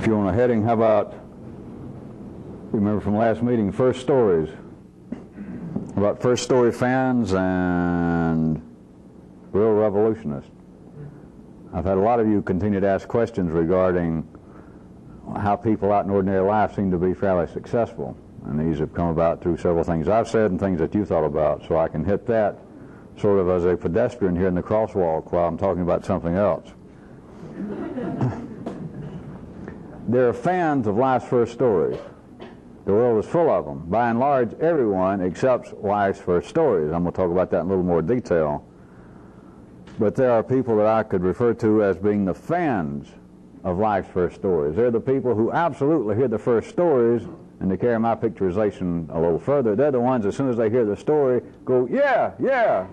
If you want a heading, how about, remember from last meeting, first stories. About first story fans and real revolutionists. I've had a lot of you continue to ask questions regarding how people out in ordinary life seem to be fairly successful. And these have come about through several things I've said and things that you thought about. So I can hit that sort of as a pedestrian here in the crosswalk while I'm talking about something else. There are fans of life's first stories. The world is full of them. By and large, everyone accepts life's first stories. I'm going to talk about that in a little more detail. But there are people that I could refer to as being the fans of life's first stories. They're the people who absolutely hear the first stories, and to carry my picturization a little further, they're the ones, as soon as they hear the story, go, yeah, yeah,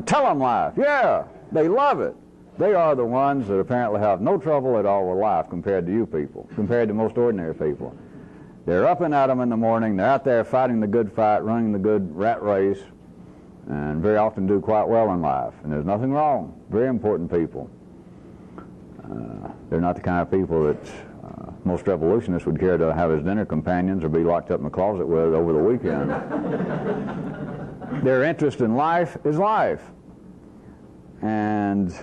tell them life, yeah, they love it. They are the ones that apparently have no trouble at all with life compared to you people, compared to most ordinary people. They're up and at them in the morning, they're out there fighting the good fight, running the good rat race, and very often do quite well in life. And there's nothing wrong. Very important people. They're not the kind of people that most revolutionists would care to have as dinner companions or be locked up in the closet with over the weekend. Their interest in life is life. And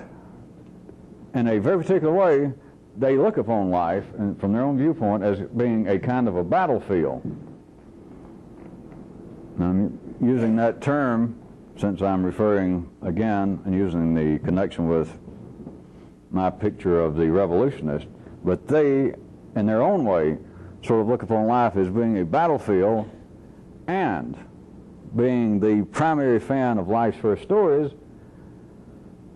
in a very particular way, they look upon life, and from their own viewpoint, as being a kind of a battlefield. Now, I'm using that term since I'm referring again and using the connection with my picture of the revolutionist, but they, in their own way, sort of look upon life as being a battlefield, and being the primary fan of life's first stories,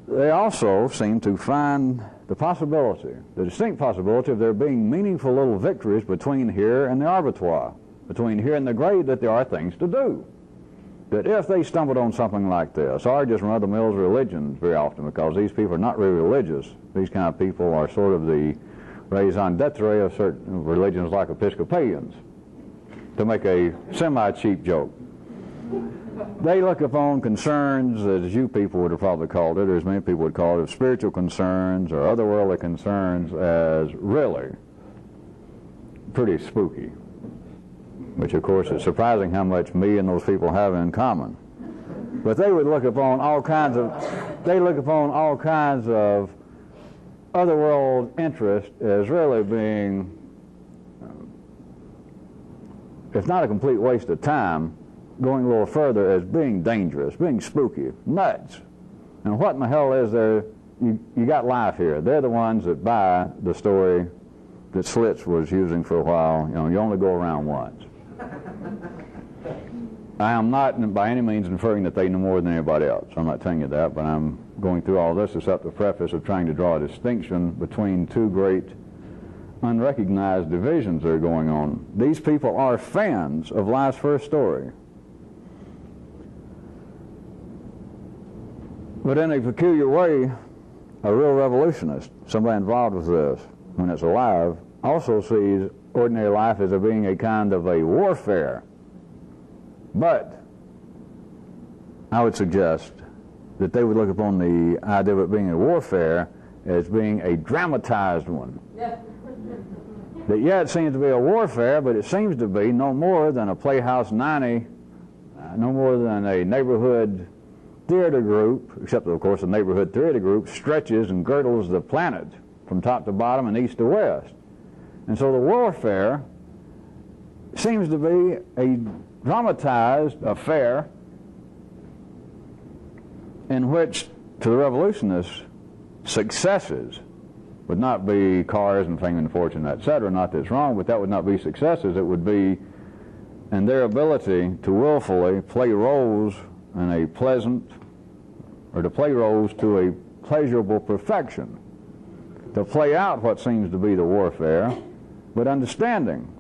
they also seem to find the possibility, the distinct possibility of there being meaningful little victories between here and the abattoir, between here and the grave, that there are things to do. That if they stumbled on something like this, or just run-of-the-mills religions very often, because these people are not really religious. These kind of people are sort of the raison d'etre of certain religions like Episcopalians, to make a semi-cheap joke. They look upon concerns, as you people would have probably called it, or as many people would call it, of spiritual concerns or otherworldly concerns, as really pretty spooky. Which, of course, is surprising how much me and those people have in common. But they would look upon all kinds of, otherworld interest as really being, if not a complete waste of time, going a little further, as being dangerous, being spooky, nuts. And what in the hell is there? You got life here. They're the ones that buy the story that Slits was using for a while. You only go around once. I am not by any means inferring that they know more than anybody else. I'm not telling you that, but I'm going through all this except the preface of trying to draw a distinction between two great unrecognized divisions that are going on. These people are fans of life's first story. But in a peculiar way, a real revolutionist, somebody involved with this, when it's alive, also sees ordinary life as being a kind of a warfare. But I would suggest that they would look upon the idea of it being a warfare as being a dramatized one. That, yeah, it seems to be a warfare, but it seems to be no more than a Playhouse 90, no more than a neighborhood theater group, except that, of course, the neighborhood theater group stretches and girdles the planet from top to bottom and east to west. And so the warfare seems to be a dramatized affair in which, to the revolutionists, successes would not be cars and fame and fortune, etc. Not that it's wrong, but that would not be successes. It would be in their ability to willfully play roles in a pleasant, or to play roles to a pleasurable perfection, to play out what seems to be the warfare, but understanding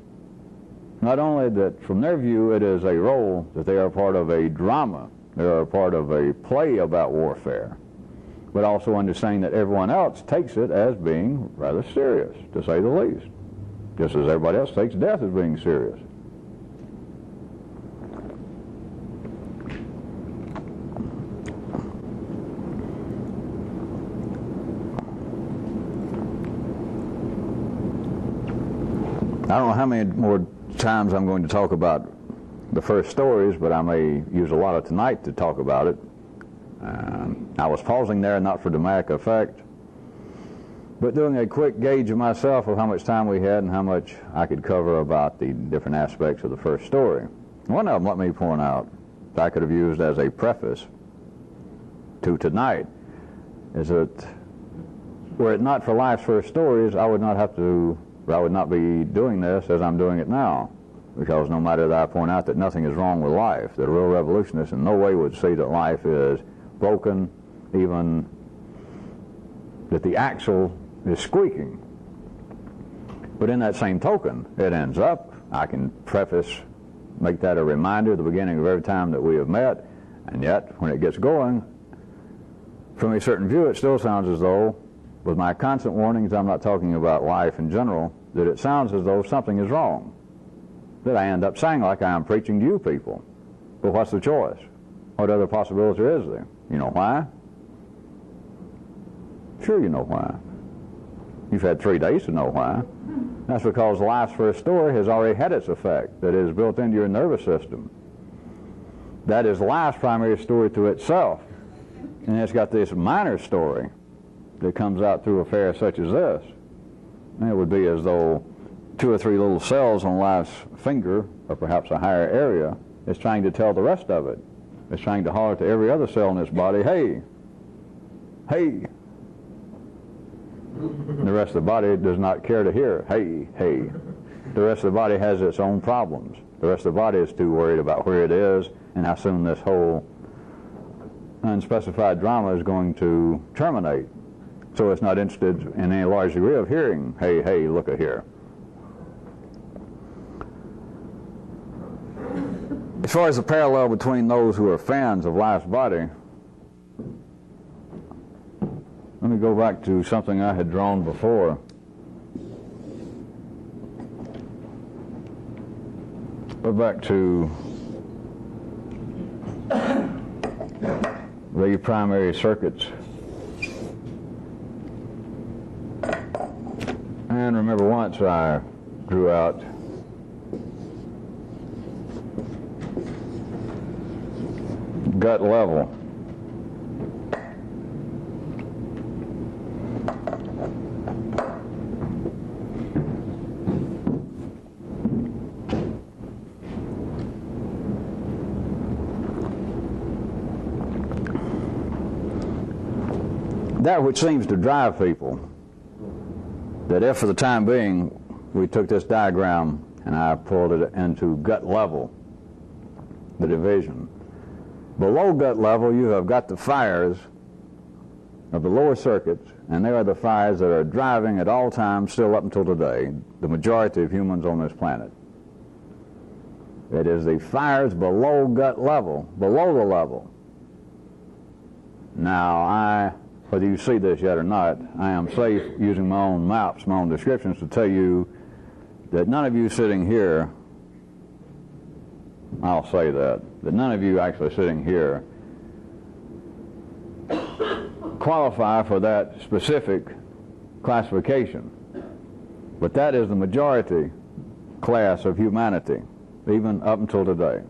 not only that from their view it is a role, that they are part of a drama, they are part of a play about warfare, but also understanding that everyone else takes it as being rather serious, to say the least, just as everybody else takes death as being serious. I don't know how many more times I'm going to talk about the first stories, but I may use a lot of tonight to talk about it. I was pausing there not for dramatic effect, but doing a quick gauge of myself of how much time we had and how much I could cover about the different aspects of the first story. One of them, let me point out, that I could have used as a preface to tonight, is that were it not for life's first stories, I would not be doing this as I'm doing it now. Because no matter that I point out that nothing is wrong with life, that a real revolutionist in no way would say that life is broken, even that the axle is squeaking. But in that same token, it ends up, I can make that a reminder at the beginning of every time that we have met, and yet when it gets going, from a certain view, it still sounds as though, with my constant warnings, I'm not talking about life in general, that it sounds as though something is wrong. That I end up saying like I am preaching to you people. But what's the choice? What other possibility is there? You know why? Sure you know why. You've had 3 days to know why. That's because life's first story has already had its effect, that is built into your nervous system. That is life's primary story to itself. And it's got this minor story that comes out through affairs such as this. And it would be as though 2 or 3 little cells on life's finger, or perhaps a higher area, is trying to tell the rest of it. It's trying to holler to every other cell in its body, hey, hey. And the rest of the body does not care to hear, hey, hey. The rest of the body has its own problems. The rest of the body is too worried about where it is and how soon this whole unspecified drama is going to terminate. So it's not interested in any large degree of hearing, hey, hey, look at here. As far as the parallel between those who are fans of life's body, let me go back to something I had drawn before. Go back to the primary circuits. And remember once I drew out gut level. That which seems to drive people, that if for the time being we took this diagram and I pulled it into gut level, the division. Below gut level you have got the fires of the lower circuits, and they are the fires that are driving at all times, still up until today, the majority of humans on this planet. It is the fires below gut level, below the level. Now, whether you see this yet or not, I am safe using my own maps, my own descriptions to tell you that none of you sitting here, I'll say that none of you actually sitting here qualify for that specific classification. But that is the majority class of humanity, even up until today.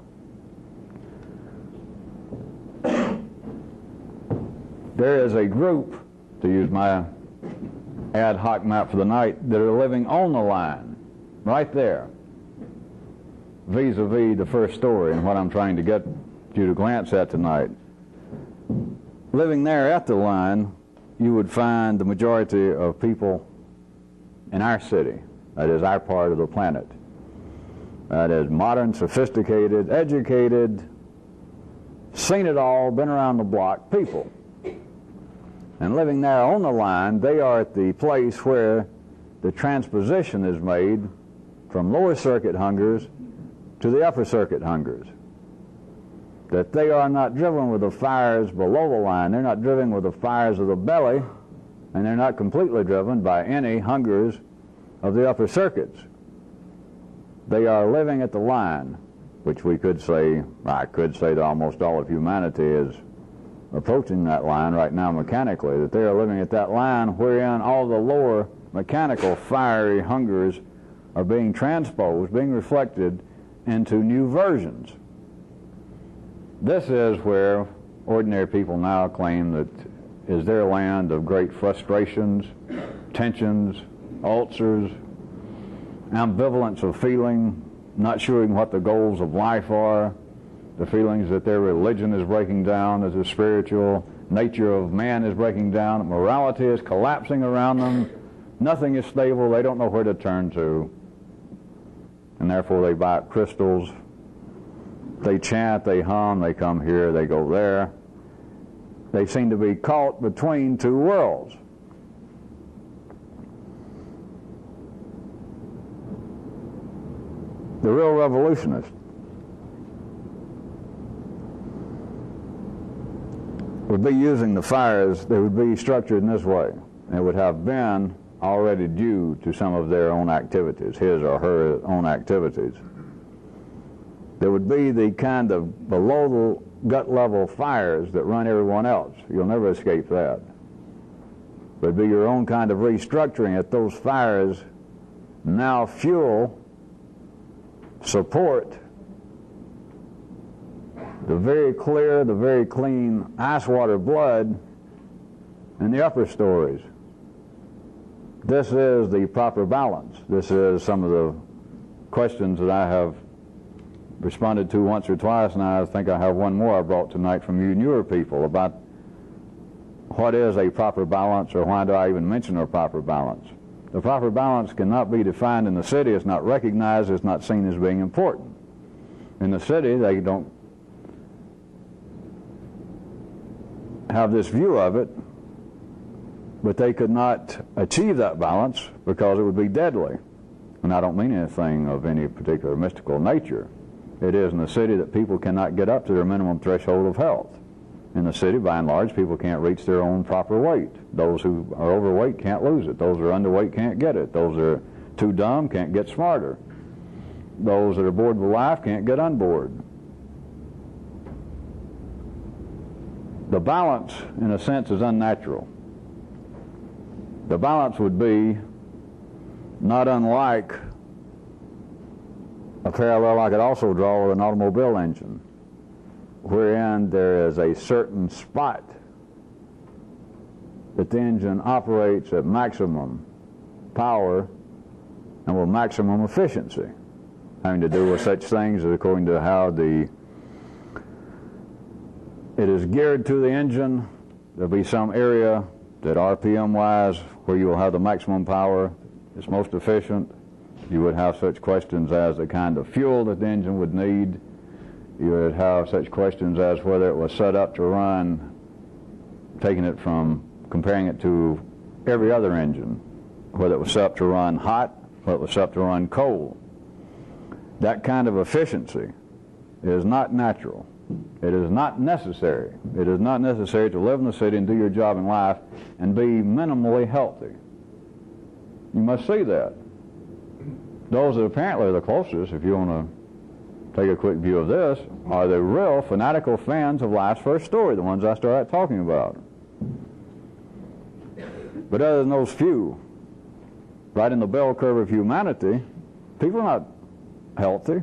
There is a group, to use my ad hoc map for the night, that are living on the line, right there, vis-a-vis the first story and what I'm trying to get you to glance at tonight. Living there at the line, you would find the majority of people in our city, that is our part of the planet. That is modern, sophisticated, educated, seen it all, been around the block people. And living there on the line, they are at the place where the transposition is made from lower circuit hungers to the upper circuit hungers. That they are not driven with the fires below the line, they're not driven with the fires of the belly, and they're not completely driven by any hungers of the upper circuits. They are living at the line, which we could say, I could say that almost all of humanity is approaching that line right now mechanically, that they are living at that line wherein all the lower mechanical fiery hungers are being transposed, being reflected into new versions. This is where ordinary people now claim that is their land of great frustrations, tensions, ulcers, ambivalence of feeling, not sure what the goals of life are, the feelings that their religion is breaking down, that the spiritual nature of man is breaking down, morality is collapsing around them, nothing is stable, they don't know where to turn to, and therefore they buy crystals, they chant, they hum, they come here, they go there. They seem to be caught between two worlds. The real revolutionist would be using the fires, they would be structured in this way. It would have been already due to some of their own activities, his or her own activities. There would be the kind of below the gut level fires that run everyone else. You'll never escape that. But it'd be your own kind of restructuring that those fires now fuel, support the very clear, the very clean ice water blood in the upper stories. This is the proper balance. This is some of the questions that I have responded to once or twice, and I think I have one more I brought tonight from you newer people about what is a proper balance, or why do I even mention a proper balance. The proper balance cannot be defined in the city. It's not recognized. It's not seen as being important. In the city, they don't have this view of it, but they could not achieve that balance because it would be deadly. And I don't mean anything of any particular mystical nature. It is in the city that people cannot get up to their minimum threshold of health. In the city, by and large, people can't reach their own proper weight. Those who are overweight can't lose it. Those who are underweight can't get it. Those that are too dumb can't get smarter. Those that are bored with life can't get unbored. The balance, in a sense, is unnatural. The balance would be not unlike a parallel I could also draw with an automobile engine, wherein there is a certain spot that the engine operates at maximum power and with maximum efficiency, having to do with such things as according to how it is geared to the engine. There'll be some area that RPM-wise where you will have the maximum power, it's most efficient. You would have such questions as the kind of fuel that the engine would need. You would have such questions as whether it was set up to run, taking it from, comparing it to every other engine, whether it was set up to run hot, whether it was set up to run cold. That kind of efficiency is not natural. It is not necessary. It is not necessary to live in the city and do your job in life and be minimally healthy. You must see that. Those that apparently are the closest, if you want to take a quick view of this, are the real fanatical fans of life's first story, the ones I started talking about. But other than those few, right in the bell curve of humanity, people are not healthy.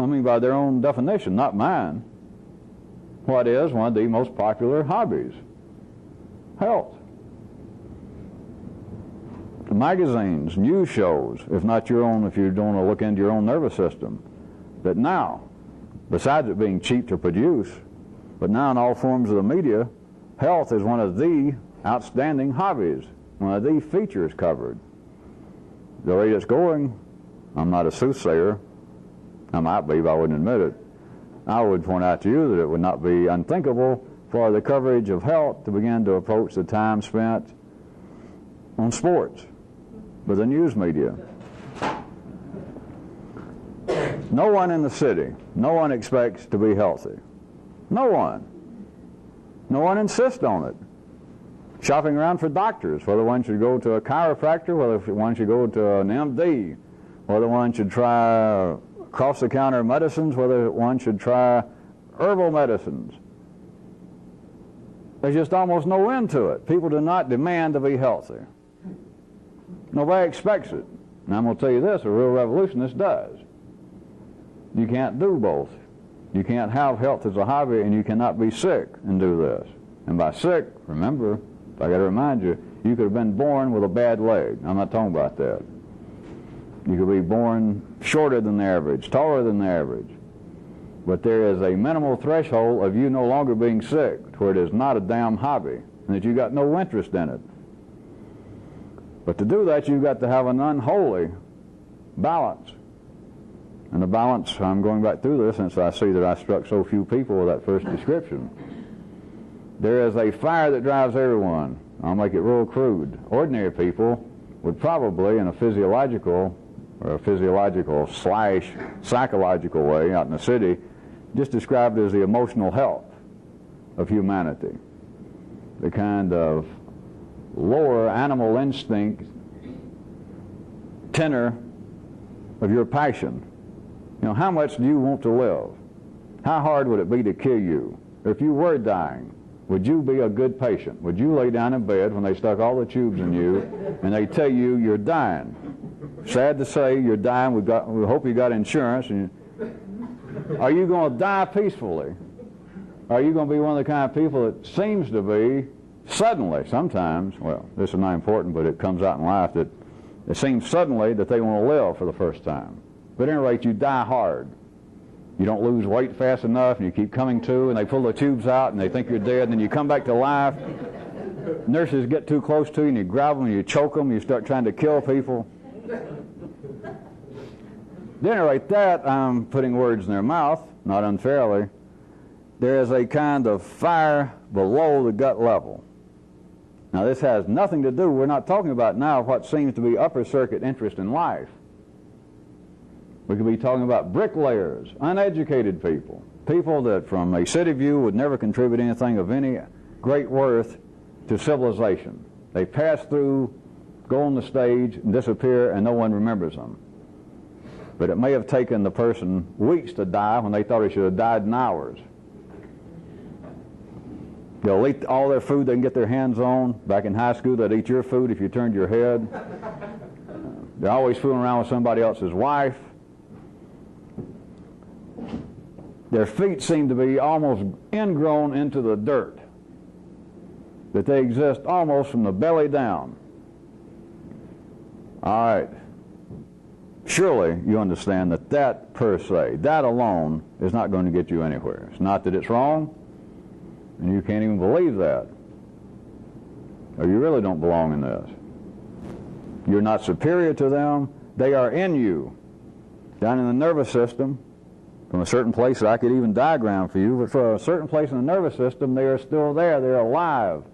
I mean, by their own definition, not mine. What is one of the most popular hobbies? Health. The magazines, news shows, if not your own, if you don't want to look into your own nervous system, that now, besides it being cheap to produce, but now in all forms of the media, health is one of the outstanding hobbies, one of the features covered. The rate it's going, I'm not a soothsayer. I might be, but I wouldn't admit it. I would point out to you that it would not be unthinkable for the coverage of health to begin to approach the time spent on sports with the news media. No one in the city, no one expects to be healthy. No one. No one insists on it. Shopping around for doctors, whether one should go to a chiropractor, whether one should go to an MD, whether one should try across-the-counter medicines, whether one should try herbal medicines. There's just almost no end to it. People do not demand to be healthy. Nobody expects it. And I'm going to tell you this, a real revolutionist does. You can't do both. You can't have health as a hobby and you cannot be sick and do this. And by sick, remember, I got to remind you, you could have been born with a bad leg. I'm not talking about that. You could be born shorter than the average, taller than the average. But there is a minimal threshold of you no longer being sick, to where it is not a damn hobby, and that you got no interest in it. But to do that, you've got to have an unholy balance. And the balance, I'm going back through this since I see that I struck so few people with that first description. There is a fire that drives everyone. I'll make it real crude. Ordinary people would probably, in a physiological slash psychological way out in the city, just describe it as the emotional health of humanity. The kind of lower animal instinct tenor of your passion. You know, how much do you want to live? How hard would it be to kill you? If you were dying, would you be a good patient? Would you lay down in bed when they stuck all the tubes in you and they tell you you're dying? Sad to say, you're dying. We hope you got insurance. And are you going to die peacefully? Are you going to be one of the kind of people that seems to be suddenly, sometimes, well, this is not important, but it comes out in life, that it seems suddenly that they want to live for the first time. But at any rate, you die hard. You don't lose weight fast enough, and you keep coming to, and they pull the tubes out, and they think you're dead, and then you come back to life. Nurses get too close to you, and you grab them, and you choke them, and you start trying to kill people. Then right that, I'm putting words in their mouth, not unfairly. There is a kind of fire below the gut level. Now this has nothing to do, we're not talking about now what seems to be upper circuit interest in life. We could be talking about bricklayers, uneducated people, people that from a city view would never contribute anything of any great worth to civilization. They pass through, go on the stage, and disappear, and no one remembers them. But it may have taken the person weeks to die when they thought he should have died in hours. They'll eat all their food they can get their hands on. Back in high school, they'd eat your food if you turned your head. They're always fooling around with somebody else's wife. Their feet seem to be almost ingrown into the dirt, that they exist almost from the belly down. All right. Surely you understand that that per se, that alone is not going to get you anywhere. It's not that it's wrong, and you can't even believe that. Or you really don't belong in this. You're not superior to them. They are in you. Down in the nervous system, from a certain place that I could even diagram for you, but for a certain place in the nervous system, they are still there. They're alive.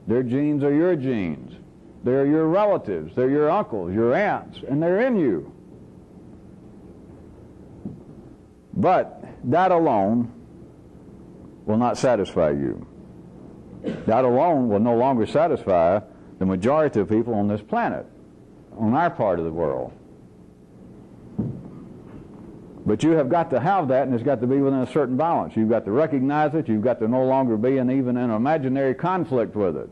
Their genes are your genes. They're your relatives. They're your uncles, your aunts, and they're in you. But that alone will not satisfy you. That alone will no longer satisfy the majority of people on this planet, on our part of the world. But you have got to have that, and it's got to be within a certain balance. You've got to recognize it. You've got to no longer be in even an imaginary conflict with it.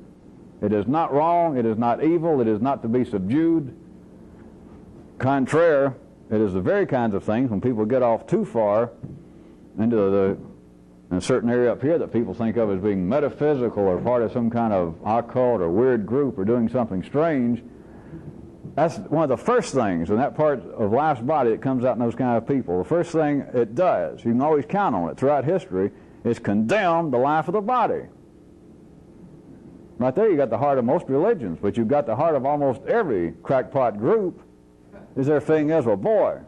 It is not wrong. It is not evil. It is not to be subdued. Contraire, it is the very kinds of things when people get off too far into in a certain area up here that people think of as being metaphysical or part of some kind of occult or weird group or doing something strange. That's one of the first things in that part of life's body that comes out in those kind of people. The first thing it does, you can always count on it throughout history, is condemn the life of the body. Right there you got the heart of most religions, but you've got the heart of almost every crackpot group. Is their thing is, well, boy,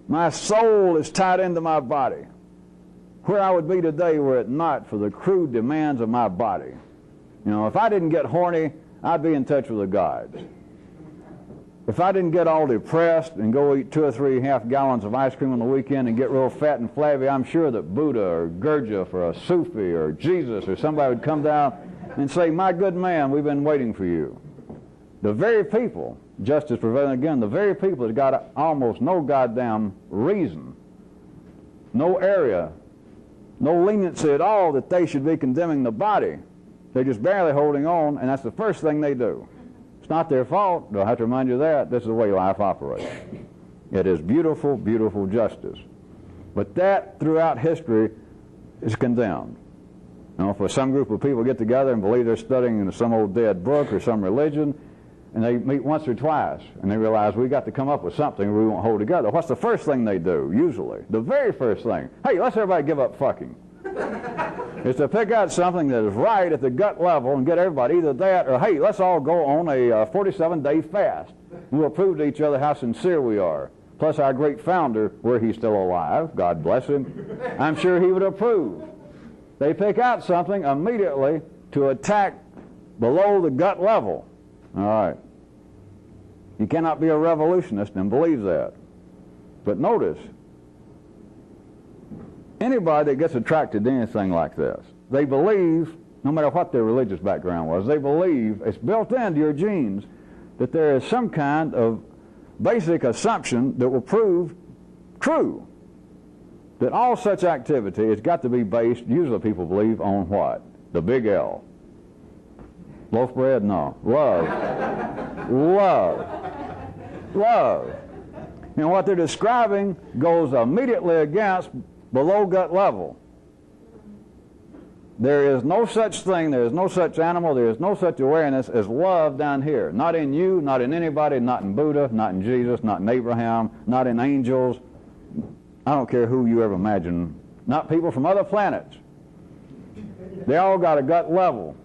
my soul is tied into my body. Where I would be today were it not for the crude demands of my body. You know, if I didn't get horny, I'd be in touch with the gods. If I didn't get all depressed and go eat 2 or 3 half gallons of ice cream on the weekend and get real fat and flabby, I'm sure that Buddha or Gurdjieff or a Sufi or Jesus or somebody would come down and say, my good man, we've been waiting for you. The very people, justice prevailing again, the very people that got almost no goddamn reason, no area, no leniency at all that they should be condemning the body. They're just barely holding on, and that's the first thing they do. It's not their fault. They'll have to remind you of that. This is the way life operates. It is beautiful, beautiful justice. But that, throughout history, is condemned. You know, for some group of people get together and believe they're studying some old dead book or some religion, and they meet once or twice, and they realize we got to come up with something we won't hold together. What's the first thing they do, usually? The very first thing. Hey, let's everybody give up fucking. Is to pick out something that is right at the gut level and get everybody either that or, hey, let's all go on a 47-day fast. We'll prove to each other how sincere we are. Plus our great founder, were he still alive, God bless him, I'm sure he would approve. They pick out something immediately to attack below the gut level. All right. You cannot be a revolutionist and believe that. But notice, anybody that gets attracted to anything like this, they believe, no matter what their religious background was, they believe, it's built into your genes, that there is some kind of basic assumption that will prove true. That all such activity has got to be based, usually people believe, on what? The big L. Loaf bread? No. Love. Love. Love. And what they're describing goes immediately against below gut level. There is no such thing, there is no such animal, there is no such awareness as love down here. Not in you, not in anybody, not in Buddha, not in Jesus, not in Abraham, not in angels. I don't care who you ever imagine. Not people from other planets. They all got a gut level.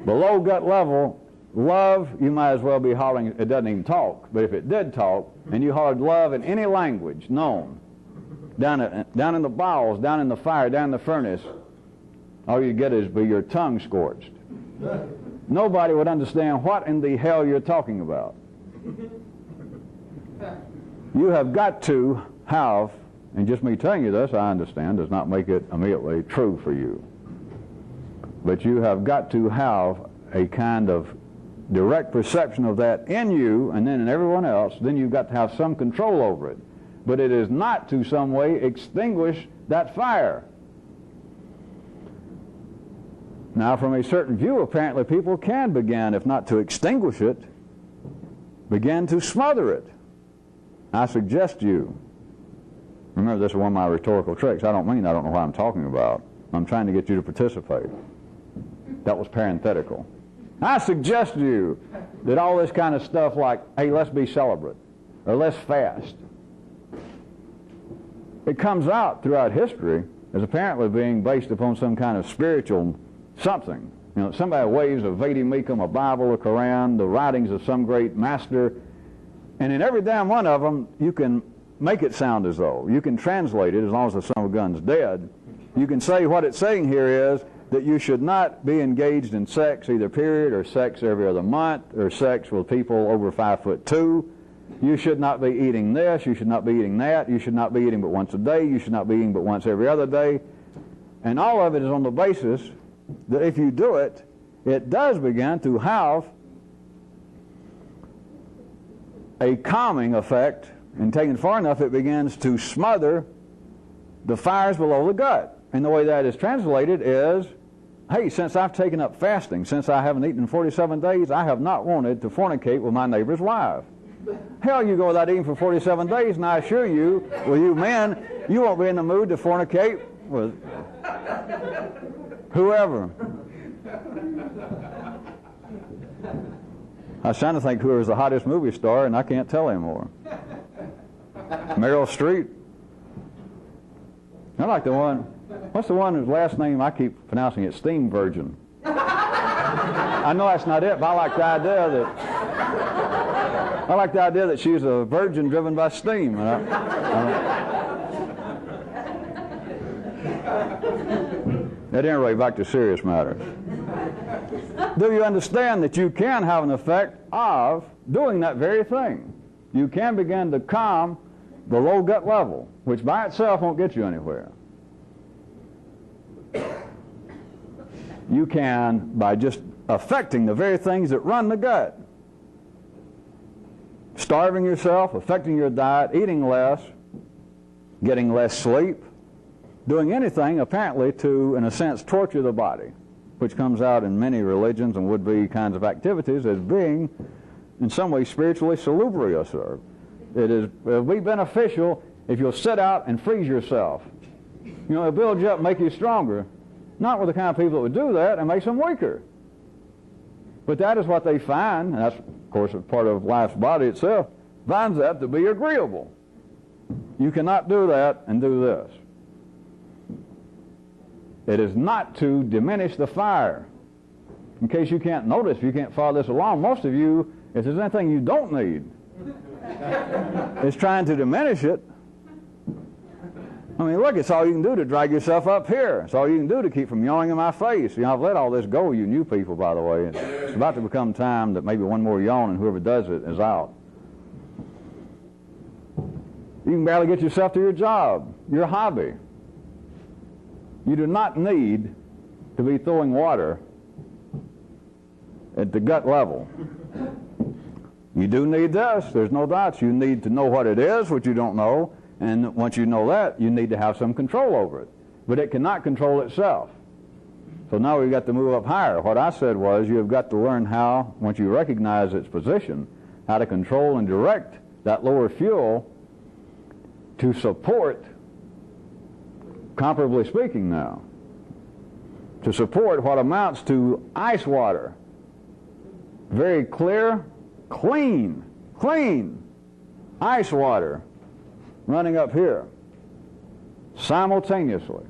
Below gut level, love, you might as well be hollering, it doesn't even talk, but if it did talk, and you hollered love in any language known, down in the bowels, down in the fire, down in the furnace, all you get is be your tongue scorched. Nobody would understand what in the hell you're talking about. You have got to have, and just me telling you this, I understand, does not make it immediately true for you. But you have got to have a kind of direct perception of that in you and then in everyone else. Then you've got to have some control over it. But it is not to some way extinguish that fire. Now, from a certain view, apparently people can begin, if not to extinguish it, begin to smother it. I suggest you, remember this is one of my rhetorical tricks. I don't mean I don't know what I'm talking about. I'm trying to get you to participate. That was parenthetical. I suggest to you that all this kind of stuff like, hey, let's be celibate, or let's fast, it comes out throughout history as apparently being based upon some kind of spiritual something. You know, somebody waves a Vedimikam, a Bible, a Quran, the writings of some great master, and in every damn one of them, you can make it sound as though. You can translate it as long as the son of a gun's dead. You can say what it's saying here is that you should not be engaged in sex either period or sex every other month or sex with people over 5'2". You should not be eating this, you should not be eating that, you should not be eating but once a day, you should not be eating but once every other day. And all of it is on the basis that if you do it, it does begin to have a calming effect, and taken far enough it begins to smother the fires below the gut. And the way that is translated is, hey, since I've taken up fasting, since I haven't eaten in 47 days, I have not wanted to fornicate with my neighbor's wife. Hell, you go without eating for 47 days, and I assure you, well, you men, you won't be in the mood to fornicate with whoever. I was trying to think who was the hottest movie star, and I can't tell anymore. Meryl Streep. I like the one, what's the one whose last name I keep pronouncing it, Steam Virgin. I know that's not it, but I like the idea that she's a virgin driven by steam. At any rate, back to serious matters. Do you understand that you can have an effect of doing that very thing? You can begin to calm the low gut level, which by itself won't get you anywhere. You can by just affecting the very things that run the gut. Starving yourself, affecting your diet, eating less, getting less sleep, doing anything apparently to, in a sense, torture the body. which comes out in many religions and would-be kinds of activities, as being in some way spiritually salubrious. Or it'll be beneficial if you'll sit out and freeze yourself. You know, it'll build you up, make you stronger. Not with the kind of people that would do that, and makes them weaker. But that is what they find, and that's, of course, part of life's body itself, finds that to be agreeable. You cannot do that and do this. It is not to diminish the fire. In case you can't notice, if you can't follow this along, most of you, if there's anything you don't need, it's trying to diminish it. I mean, look, it's all you can do to drag yourself up here. It's all you can do to keep from yawning in my face. You know, I've let all this go, you new people, by the way. It's about to become time that maybe one more yawn and whoever does it is out. You can barely get yourself to your job, your hobby. You do not need to be throwing water at the gut level. You do need this, there's no doubt. You need to know what it is, which you don't know. And once you know that, you need to have some control over it. But it cannot control itself. So now we've got to move up higher. What I said was you've got to learn how, once you recognize its position, how to control and direct that lower fuel to support, comparably speaking now, to support what amounts to ice water. Very clear, clean ice water running up here simultaneously.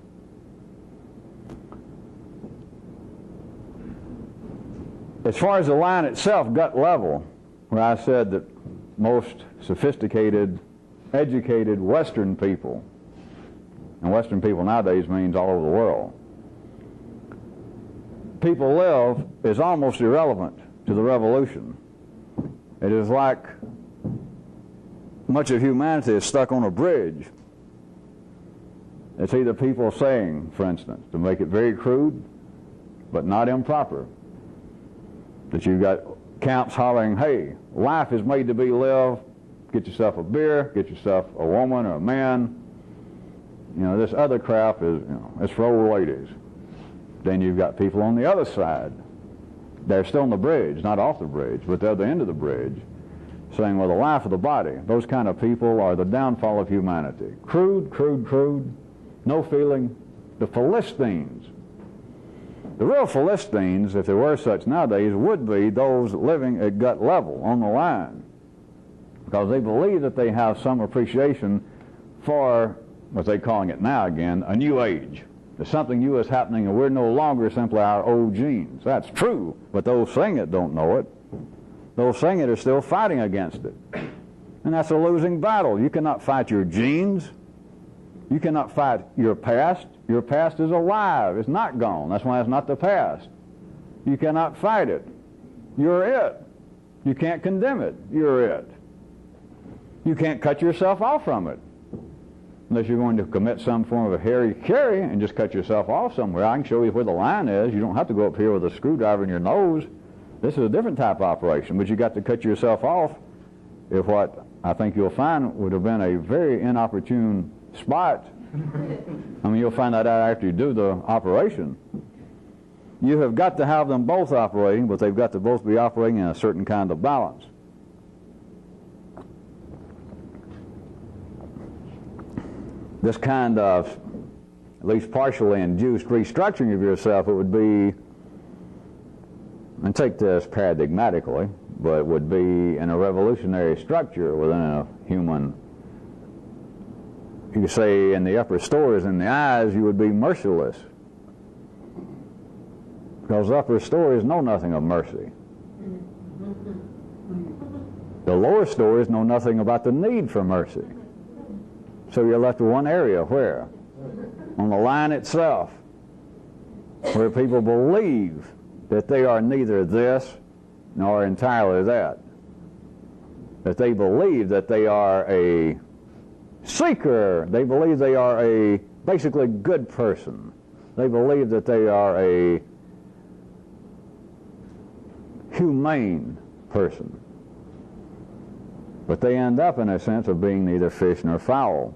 As far as the line itself, gut level, where I said that most sophisticated, educated Western people, and Western people nowadays means all over the world, people live is almost irrelevant to the revolution. It is like much of humanity is stuck on a bridge. It's either people saying, for instance, to make it very crude, but not improper, that you've got camps hollering, hey, life is made to be lived, get yourself a beer, get yourself a woman or a man. You know, this other crap is, you know, it's for old ladies. Then you've got people on the other side. They're still on the bridge, not off the bridge, but they're at the end of the bridge, saying, well, the life of the body, those kind of people are the downfall of humanity. Crude, no feeling. The Philistines. The real Philistines, if there were such nowadays, would be those living at gut level, on the line, because they believe that they have some appreciation for, what they're calling it now again, a new age. There's something new is happening, and we're no longer simply our old genes. That's true, but those saying it don't know it. Those saying it are still fighting against it. And that's a losing battle. You cannot fight your genes. You cannot fight your past. Your past is alive. It's not gone. That's why it's not the past. You cannot fight it. You're it. You can't condemn it. You're it. You can't cut yourself off from it. Unless you're going to commit some form of a hara-kiri and just cut yourself off somewhere. I can show you where the line is. You don't have to go up here with a screwdriver in your nose. This is a different type of operation, but you got to cut yourself off if what I think you'll find would have been a very inopportune spot. I mean, you'll find that out after you do the operation. You have got to have them both operating, but they've got to both be operating in a certain kind of balance. This kind of, at least partially induced restructuring of yourself, it would be, and take this paradigmatically, but it would be in a revolutionary structure within a human. You could say in the upper stories, in the eyes, you would be merciless. Because the upper stories know nothing of mercy. The lower stories know nothing about the need for mercy. So you're left with one area where? On the line itself, where people believe that they are neither this nor entirely that. That they believe that they are a seeker. They believe they are a basically good person. They believe that they are a humane person. But they end up in a sense of being neither fish nor fowl,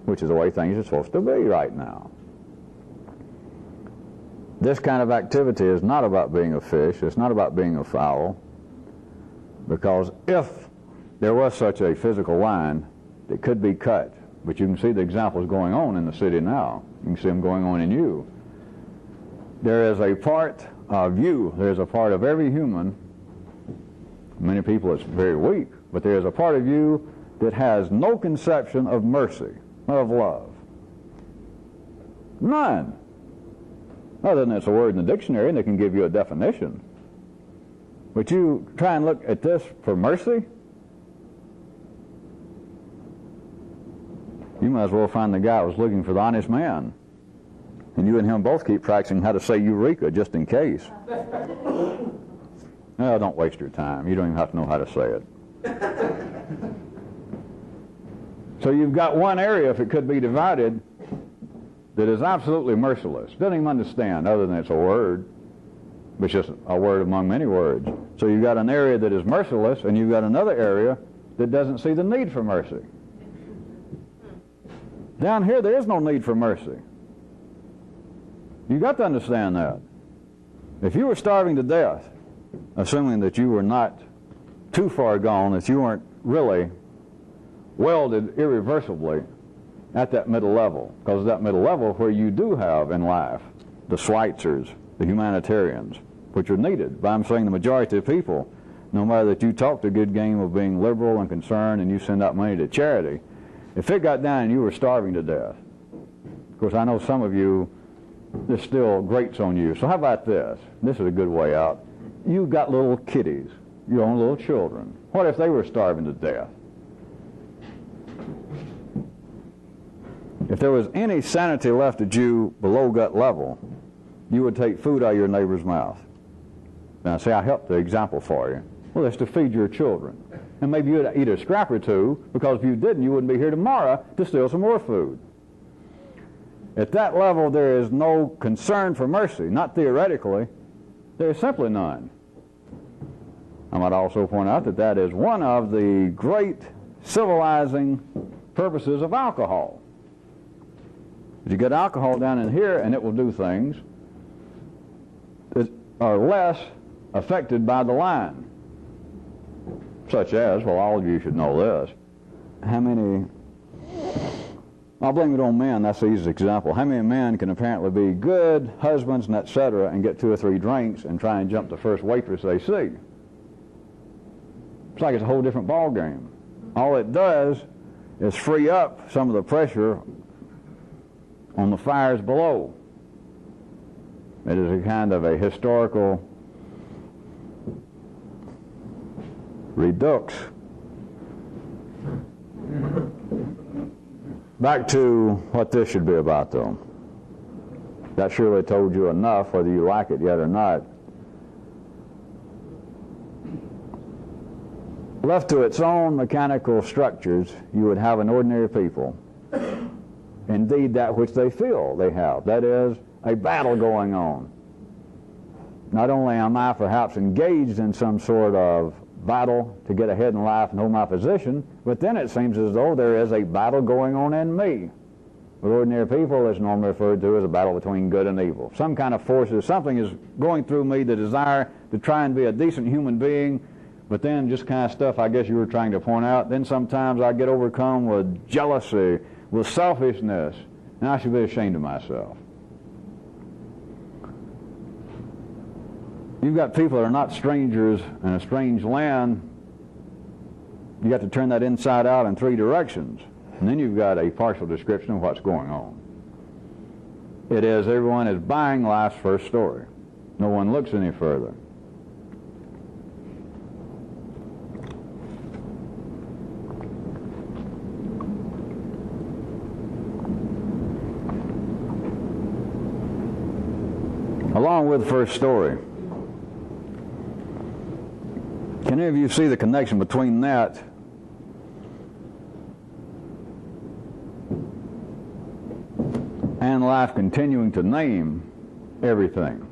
which is the way things are supposed to be right now. This kind of activity is not about being a fish. It's not about being a fowl. Because if there was such a physical line that could be cut, but you can see the examples going on in the city now. You can see them going on in you. There is a part of you, there's a part of every human, many people it's very weak, but there is a part of you that has no conception of mercy, of love. None. Other than it's a word in the dictionary and they can give you a definition. But you try and look at this for mercy, you might as well find the guy who was looking for the honest man. And you and him both keep practicing how to say eureka just in case. No, don't waste your time. You don't even have to know how to say it. So you've got one area, if it could be divided, that is absolutely merciless. Doesn't even understand other than it's a word, but it's just a word among many words. So you've got an area that is merciless, and you've got another area that doesn't see the need for mercy. Down here, there is no need for mercy. You've got to understand that. If you were starving to death, assuming that you were not too far gone, that you weren't really welded irreversibly at that middle level, because that middle level where you do have in life the Schweitzers, the humanitarians, which are needed. But I'm saying the majority of people, no matter that you talk a good game of being liberal and concerned and you send out money to charity, if it got down and you were starving to death, of course I know some of you, this still grates on you. So how about this? This is a good way out. You've got little kiddies, your own little children. What if they were starving to death? If there was any sanity left at you below gut level, you would take food out of your neighbor's mouth. Now, see, I helped the example for you. Well, that's to feed your children. And maybe you'd eat a scrap or two, because if you didn't, you wouldn't be here tomorrow to steal some more food. At that level, there is no concern for mercy, not theoretically. There is simply none. I might also point out that that is one of the great civilizing purposes of alcohol. You get alcohol down in here, and it will do things that are less affected by the line. Such as, well, all of you should know this. How many, I'll blame it on men, that's the easiest example. How many men can apparently be good husbands and etc. and get 2 or 3 drinks and try and jump the first waitress they see? It's like it's a whole different ball game. All it does is free up some of the pressure on the fires below. It is a kind of a historical redux. Back to what this should be about, though. That surely told you enough, whether you like it yet or not. Left to its own mechanical structures, you would have an ordinary people. Indeed, that which they feel they have. That is, a battle going on. Not only am I perhaps engaged in some sort of battle to get ahead in life and hold my position, but then it seems as though there is a battle going on in me. With ordinary people, it's normally referred to as a battle between good and evil. Some kind of forces, something is going through me, the desire to try and be a decent human being, but then just kind of stuff I guess you were trying to point out. Then sometimes I get overcome with jealousy, with selfishness, and I should be ashamed of myself. You've got people that are not strangers in a strange land. You got to turn that inside out in 3 directions. And then you've got a partial description of what's going on. It is everyone is buying life's first story. No one looks any further. Along with first story, can any of you see the connection between that and life continuing to name everything?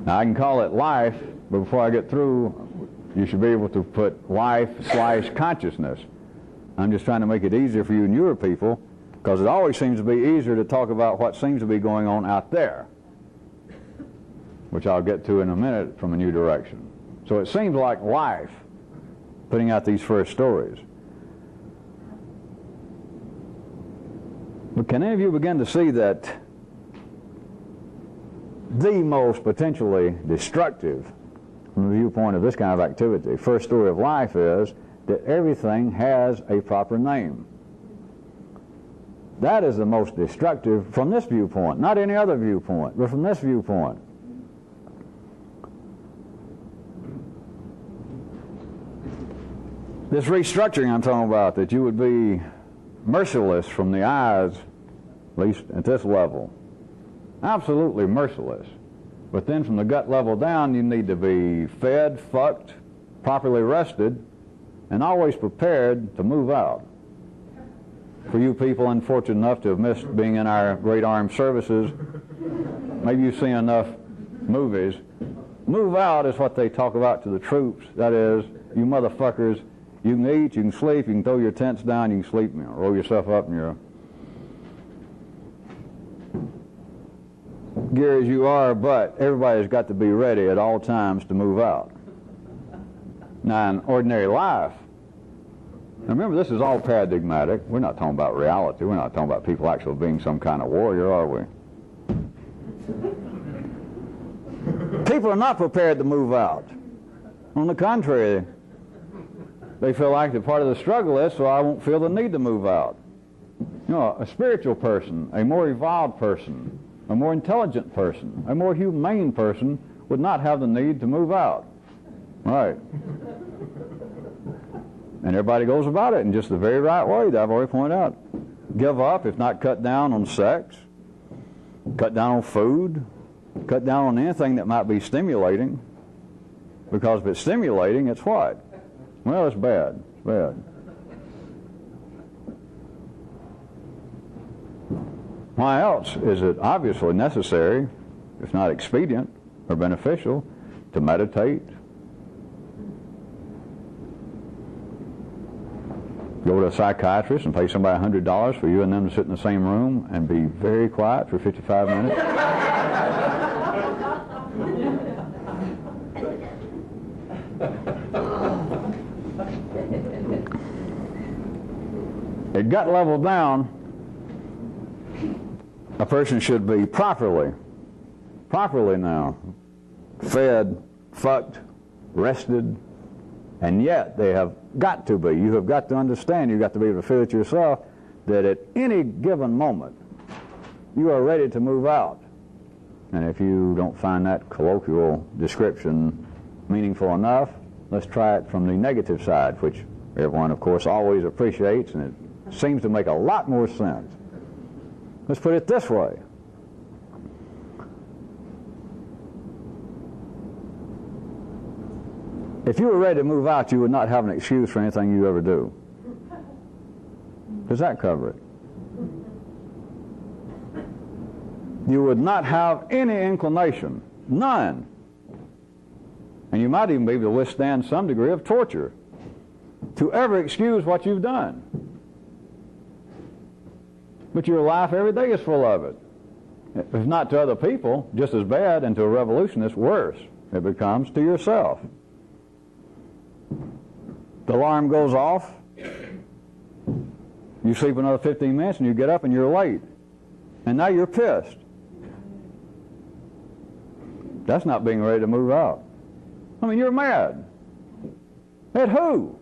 Now I can call it life, but before I get through, you should be able to put life/consciousness. I'm just trying to make it easier for you newer people, because it always seems to be easier to talk about what seems to be going on out there. which I'll get to in a minute from a new direction. So it seems like life, putting out these first stories. But can any of you begin to see that the most potentially destructive, from the viewpoint of this kind of activity, first story of life is that everything has a proper name? That is the most destructive from this viewpoint, not any other viewpoint, but from this viewpoint. This restructuring I'm talking about, that you would be merciless from the eyes, at least at this level, absolutely merciless. But then from the gut level down, you need to be fed, fucked, properly rested, and always prepared to move out. For you people unfortunate enough to have missed being in our great armed services, maybe you've seen enough movies. Move out is what they talk about to the troops. That is, you motherfuckers, you can eat, you can sleep, you can throw your tents down, you can sleep, roll yourself up in your gear as you are, but everybody's got to be ready at all times to move out. Now, in ordinary life, now remember, this is all paradigmatic. We're not talking about reality. We're not talking about people actually being some kind of warrior, are we? People are not prepared to move out. On the contrary, they feel like that part of the struggle is so I won't feel the need to move out. You know, a spiritual person, a more evolved person, a more intelligent person, a more humane person would not have the need to move out. Right. And everybody goes about it in just the very right way that I've already pointed out. Give up, if not cut down on sex, cut down on food, cut down on anything that might be stimulating. Because if it's stimulating, it's what? Well, it's bad. It's bad. Why else is it obviously necessary, if not expedient or beneficial, to meditate, go to a psychiatrist and pay somebody $100 for you and them to sit in the same room and be very quiet for 55 minutes? At gut level down, a person should be properly now, fed, fucked, rested, and yet they have got to be. You have got to understand, you've got to be able to feel it yourself, that at any given moment, you are ready to move out. And if you don't find that colloquial description meaningful enough, let's try it from the negative side, which everyone, of course, always appreciates, and it seems to make a lot more sense. Let's put it this way. If you were ready to move out, you would not have an excuse for anything you ever do. Does that cover it? You would not have any inclination, none. And you might even be able to withstand some degree of torture to ever excuse what you've done. But your life every day is full of it. If not to other people, just as bad, and to a revolutionist, worse. It becomes to yourself. The alarm goes off. You sleep another 15 minutes and you get up and you're late. And now you're pissed. That's not being ready to move out. I mean, you're mad. At who?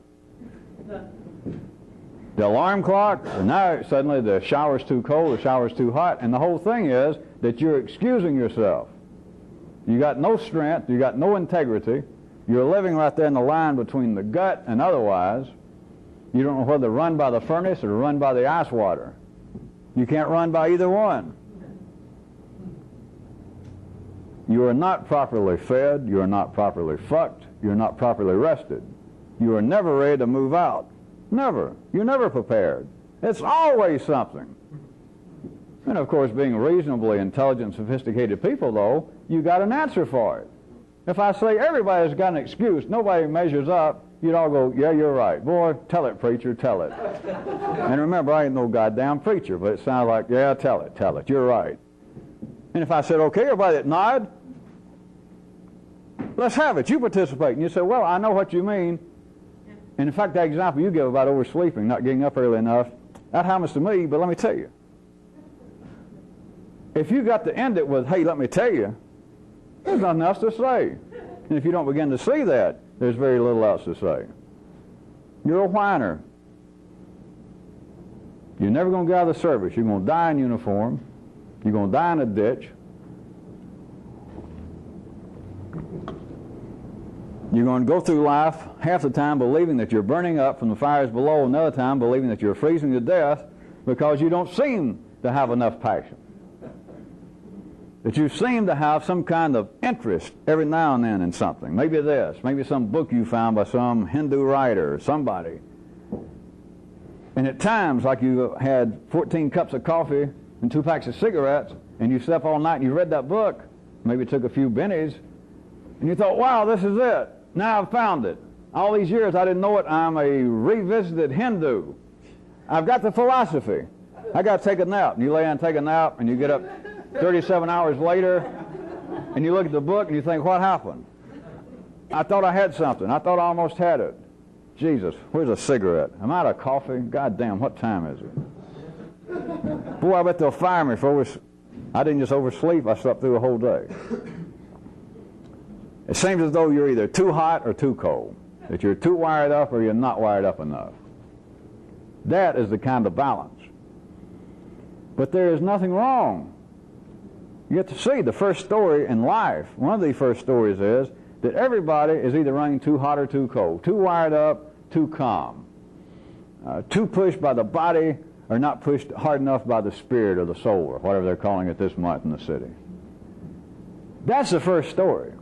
The alarm clock, and now suddenly the shower's too cold, the shower's too hot, and the whole thing is that you're excusing yourself. You got no strength, you got no integrity, you're living right there in the line between the gut and otherwise. You don't know whether to run by the furnace or to run by the ice water. You can't run by either one. You are not properly fed, you are not properly fucked, you are not properly rested. You are never ready to move out. Never. You're never prepared. It's always something. And of course, being reasonably intelligent, sophisticated people, though, you got an answer for it. If I say everybody's got an excuse, nobody measures up, you'd all go, yeah, you're right. Boy, tell it, preacher, tell it. And remember, I ain't no goddamn preacher, but it sounds like, yeah, tell it, you're right. And if I said, okay, everybody that nod, Let's have it. You participate. And you say, well, I know what you mean. And in fact, that example you give about oversleeping, not getting up early enough, that happens to me, but let me tell you. If you got to end it with, hey, let me tell you, there's nothing else to say. And if you don't begin to see that, there's very little else to say. You're a whiner. You're never going to get out of the service. You're going to die in uniform. You're going to die in a ditch. You're going to go through life half the time believing that you're burning up from the fires below, another time believing that you're freezing to death because you don't seem to have enough passion. That you seem to have some kind of interest every now and then in something. Maybe this, maybe some book you found by some Hindu writer or somebody. And at times, like you had 14 cups of coffee and 2 packs of cigarettes, and you slept all night and you read that book, maybe took a few bennies, and you thought, wow, this is it. Now I've found it. All these years I didn't know it. I'm a revisited Hindu. I've got the philosophy. I got to take a nap. And you lay down and take a nap, and you get up 37 hours later, and you look at the book, and you think, what happened? I thought I had something. I thought I almost had it. Jesus, where's a cigarette? Am I out of coffee? God damn, what time is it? Boy, I bet they'll fire me for I didn't just oversleep. I slept through a whole day. It seems as though you're either too hot or too cold, that you're too wired up or you're not wired up enough. That is the kind of balance. But there is nothing wrong. You get to see the first story in life. One of the first stories is that everybody is either running too hot or too cold, too wired up, too calm, too pushed by the body or not pushed hard enough by the spirit or the soul or whatever they're calling it this month in the city. That's the first story.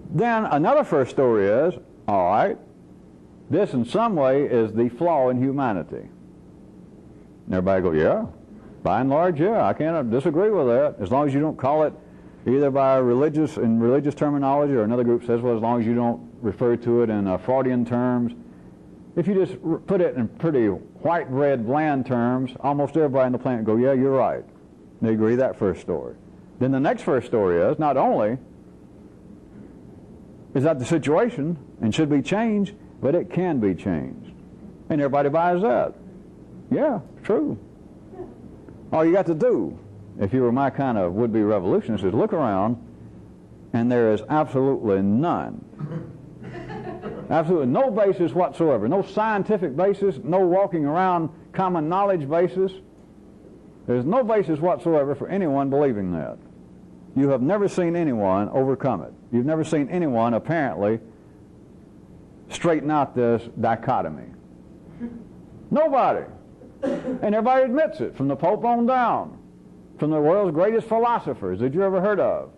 Then another first story is, all right, this in some way is the flaw in humanity. And everybody go, yeah, by and large, yeah, I can't disagree with that. As long as you don't call it either by religious terminology, or another group says, well, as long as you don't refer to it in Freudian terms. If you just put it in pretty white, red, bland terms, almost everybody on the planet go, yeah, you're right. They agree, that first story. Then the next first story is, not only is that the situation and should be changed, but it can be changed. And everybody buys that. Yeah, true. All you got to do, if you were my kind of would-be revolutionist, is look around, and there is absolutely none. Absolutely no basis whatsoever. No scientific basis, no walking around common knowledge basis. There's no basis whatsoever for anyone believing that. You have never seen anyone overcome it. You've never seen anyone, apparently, straighten out this dichotomy. Nobody. And everybody admits it, from the Pope on down, from the world's greatest philosophers that you ever heard of,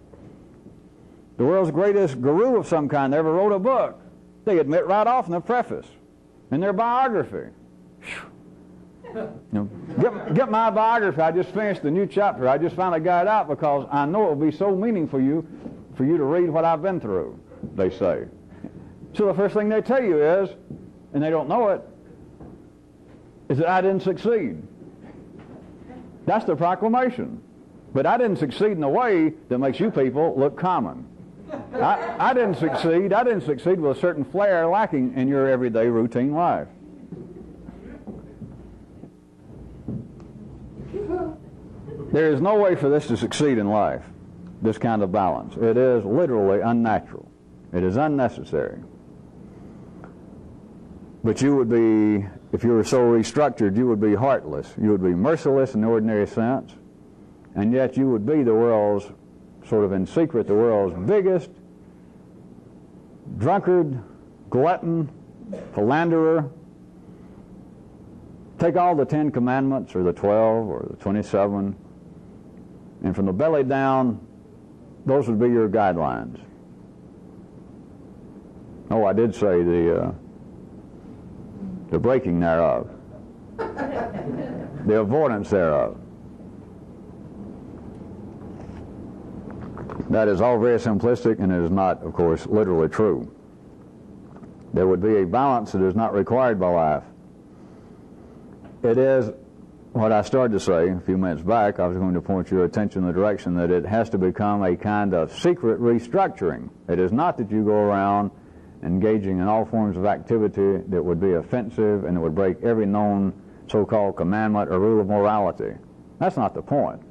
the world's greatest guru of some kind that ever wrote a book. They admit right off in the preface, in their biography. You know, get my biography. I just finished the new chapter. I just finally got it out because I know it will be so meaningful for you to read what I've been through, they say. So the first thing they tell you is, and they don't know it, is that I didn't succeed. That's the proclamation. But I didn't succeed in a way that makes you people look common. I didn't succeed. I didn't succeed with a certain flair lacking in your everyday routine life. There is no way for this to succeed in life, this kind of balance. It is literally unnatural. It is unnecessary. But you would be, if you were so restructured, you would be heartless. You would be merciless in the ordinary sense, and yet you would be the world's, sort of in secret, the world's biggest drunkard, glutton, philanderer. Take all the 10 commandments, or the 12, or the 27, and from the belly down, those would be your guidelines. Oh, I did say the breaking thereof, the avoidance thereof. That is all very simplistic, and it is not, of course, literally true. There would be a balance that is not required by life. It is what I started to say a few minutes back, I was going to point your attention in the direction that it has to become a kind of secret restructuring. It is not that you go around engaging in all forms of activity that would be offensive and that would break every known so-called commandment or rule of morality. That's not the point.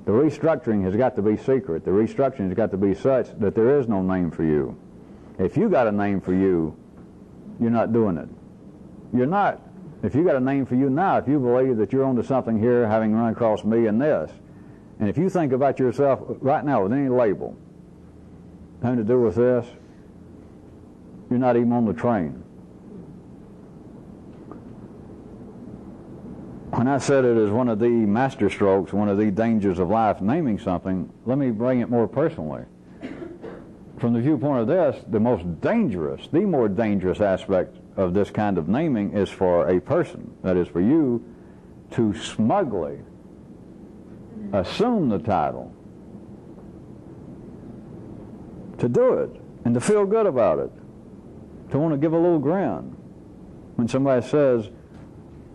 The restructuring has got to be secret. The restructuring has got to be such that there is no name for you. If you got a name for you, you're not doing it. You're not. If you got a name for you now, if you believe that you're onto something here, having run across me and this, and if you think about yourself right now with any label having to do with this, you're not even on the train. When I said it is one of the master strokes, one of the dangers of life, naming something, let me bring it more personally. From the viewpoint of this, the more dangerous aspect of this kind of naming is for a person, that is for you, to smugly assume the title, to do it, and to feel good about it, to want to give a little grin. When somebody says,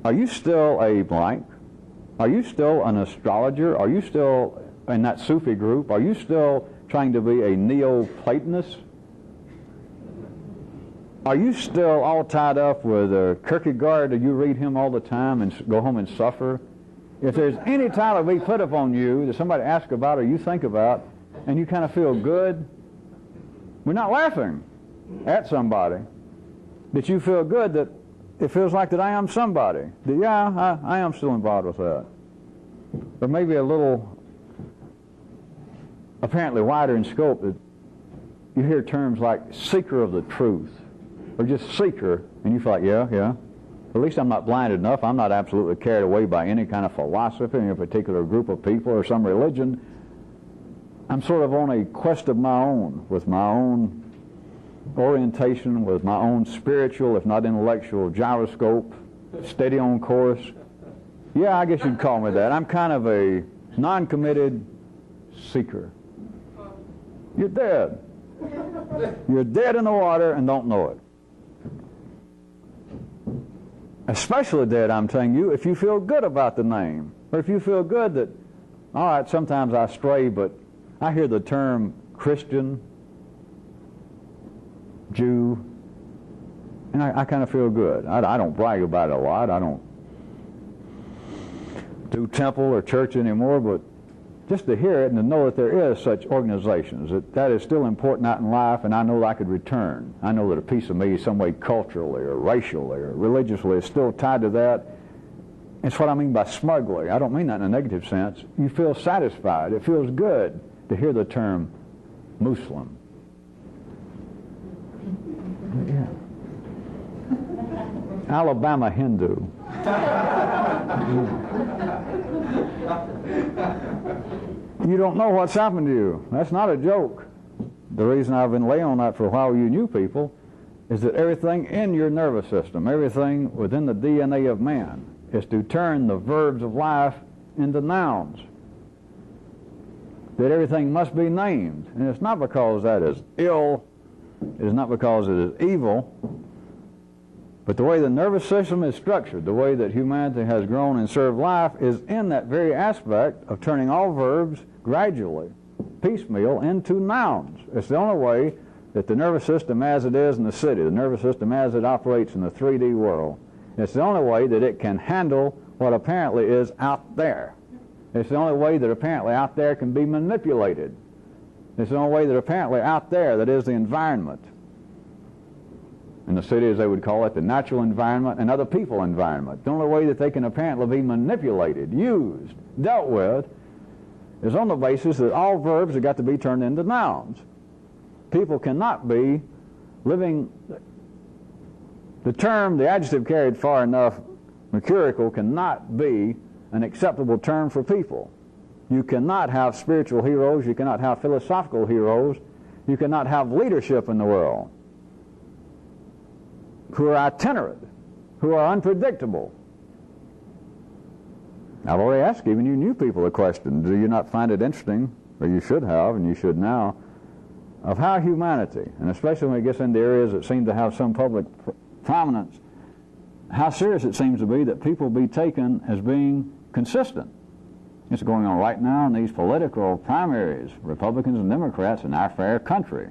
are you still a blank? Are you still an astrologer? Are you still in that Sufi group? Are you still trying to be a Neo-Platonist? Are you still all tied up with Kierkegaard? Do you read him all the time and go home and suffer? If there's any title we put upon you that somebody asks about or you think about and you kind of feel good, we're not laughing at somebody, that you feel good, that it feels like that I am somebody. That, yeah, I am still involved with that. Or maybe a little apparently wider in scope, that you hear terms like seeker of the truth, or just seeker, and you feel like, yeah. At least I'm not blinded enough. I'm not absolutely carried away by any kind of philosophy, any particular group of people or some religion. I'm sort of on a quest of my own, with my own orientation, with my own spiritual, if not intellectual, gyroscope, steady on course. Yeah, I guess you'd call me that. I'm kind of a non-committed seeker. You're dead. You're dead in the water and don't know it. Especially dead, I'm telling you, if you feel good about the name. Or if you feel good that, all right, sometimes I stray, but I hear the term Christian, Jew, and I kind of feel good. I don't brag about it a lot. I don't do temple or church anymore, but just to hear it and to know that there is such organizations, that is still important out in life, and I know that I could return. I know that a piece of me, some way culturally or racially or religiously, is still tied to that. It's what I mean by smugly. I don't mean that in a negative sense. You feel satisfied. It feels good to hear the term Muslim. Yeah. Alabama Hindu. You don't know what's happened to you. That's not a joke. The reason I've been laying on that for a while with you new people is that everything in your nervous system, everything within the DNA of man, is to turn the verbs of life into nouns. That everything must be named. And it's not because that is ill, it is not because it is evil, but the way the nervous system is structured, the way that humanity has grown and served life, is in that very aspect of turning all verbs gradually, piecemeal, into nouns. It's the only way that the nervous system as it is in the city, the nervous system as it operates in the 3D world, it's the only way that it can handle what apparently is out there. It's the only way that apparently out there can be manipulated. It's the only way that apparently out there, that is the environment. In the city, as they would call it, the natural environment and other people environment. The only way that they can apparently be manipulated, used, dealt with, is on the basis that all verbs have got to be turned into nouns. People cannot be living, the adjective carried far enough mercurial cannot be an acceptable term for people. You cannot have spiritual heroes, you cannot have philosophical heroes, you cannot have leadership in the world who are itinerant, who are unpredictable. I've already asked even you new people a question. Do you not find it interesting, or you should have, and you should now, of how humanity, and especially when it gets into areas that seem to have some public prominence, how serious it seems to be that people be taken as being consistent. It's going on right now in these political primaries, Republicans and Democrats in our fair country.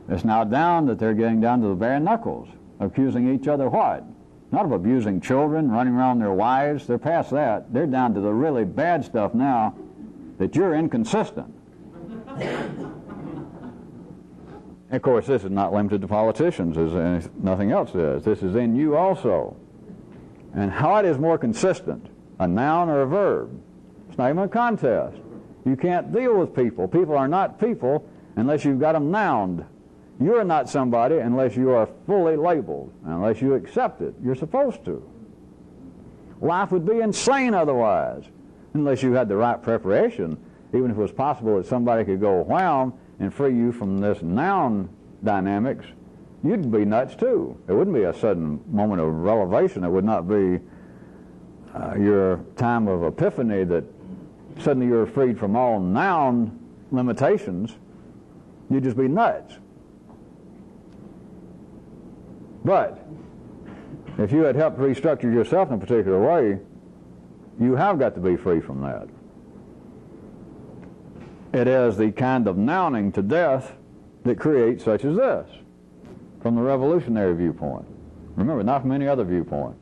It's now down that they're getting down to the bare knuckles, accusing each other what? Not of abusing children, running around their wives. They're past that. They're down to the really bad stuff now, that you're inconsistent. Of course, this is not limited to politicians, as nothing else is. This is in you also. And how it is more consistent, a noun or a verb. It's not even a contest. You can't deal with people. People are not people unless you've got them nouned. You're not somebody unless you are fully labeled, unless you accept it. You're supposed to. Life would be insane otherwise, unless you had the right preparation. Even if it was possible that somebody could go wham and free you from this noun dynamics, you'd be nuts too. It wouldn't be a sudden moment of revelation. It would not be your time of epiphany that suddenly you're freed from all noun limitations. You'd just be nuts. But if you had helped restructure yourself in a particular way, you have got to be free from that. It is the kind of nouning to death that creates such as this, from the revolutionary viewpoint. Remember, not from any other viewpoint.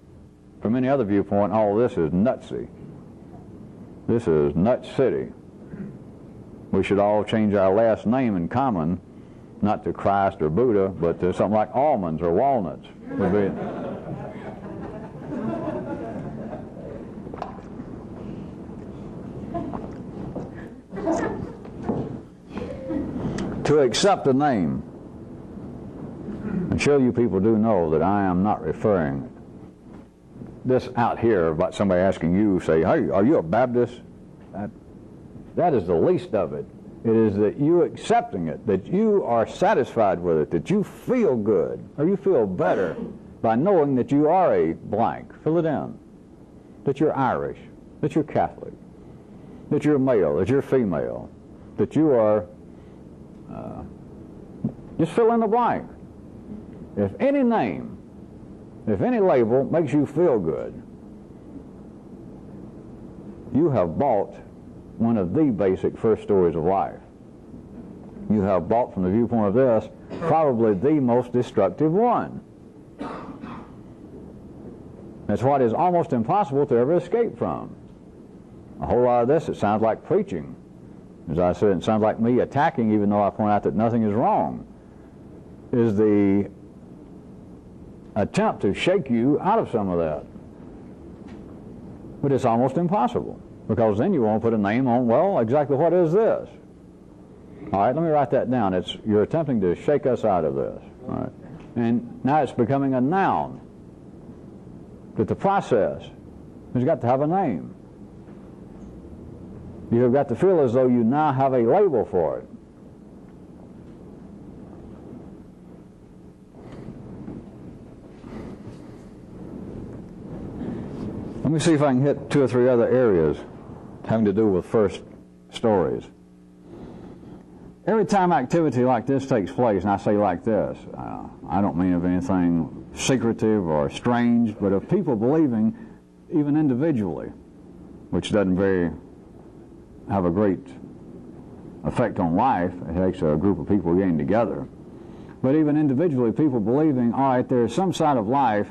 From any other viewpoint, all this is nutsy. This is Nut City. We should all change our last name in common, not to Christ or Buddha, but to something like almonds or walnuts. Would be. To accept a name, and sure you people do know that I am not referring this out here about somebody asking you, say, hey, are you a Baptist? That is the least of it. It is that you accepting it, that you are satisfied with it, that you feel good, or you feel better by knowing that you are a blank. Fill it in. That you're Irish, that you're Catholic, that you're male, that you're female, that you are, just fill in the blank. If any name, if any label makes you feel good, you have bought one of the basic first stories of life. You have bought, from the viewpoint of this, probably the most destructive one. That's what is almost impossible to ever escape from. A whole lot of this, it sounds like preaching. As I said, it sounds like me attacking, even though I point out that nothing is wrong, is the attempt to shake you out of some of that. But it's almost impossible, because then you won't put a name on, well, exactly what is this? All right, let me write that down. You're attempting to shake us out of this. All right. And now it's becoming a noun. That the process has got to have a name. You have got to feel as though you now have a label for it. Let me see if I can hit 2 or 3 other areas having to do with first stories. Every time activity like this takes place, and I say like this, I don't mean of anything secretive or strange, but of people believing, even individually, which doesn't have a great effect on life. It takes a group of people getting together. But even individually, people believing, all right, there's some side of life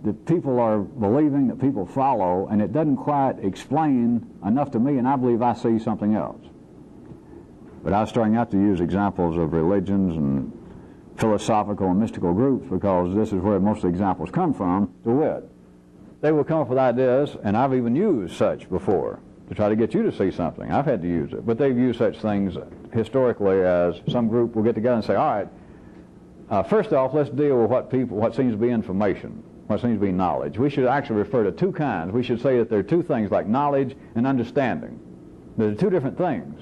that people are believing, that people follow, and it doesn't quite explain enough to me, and I believe I see something else. But I was starting out to use examples of religions and philosophical and mystical groups, because this is where most of the examples come from, to wit. They will come up with ideas, and I've even used such before, to try to get you to see something. I've had to use it. But they've used such things historically as some group will get together and say, all right, first off, let's deal with what seems to be information, what seems to be knowledge. We should actually refer to 2 kinds. We should say that there are 2 things, like knowledge and understanding. They're 2 different things.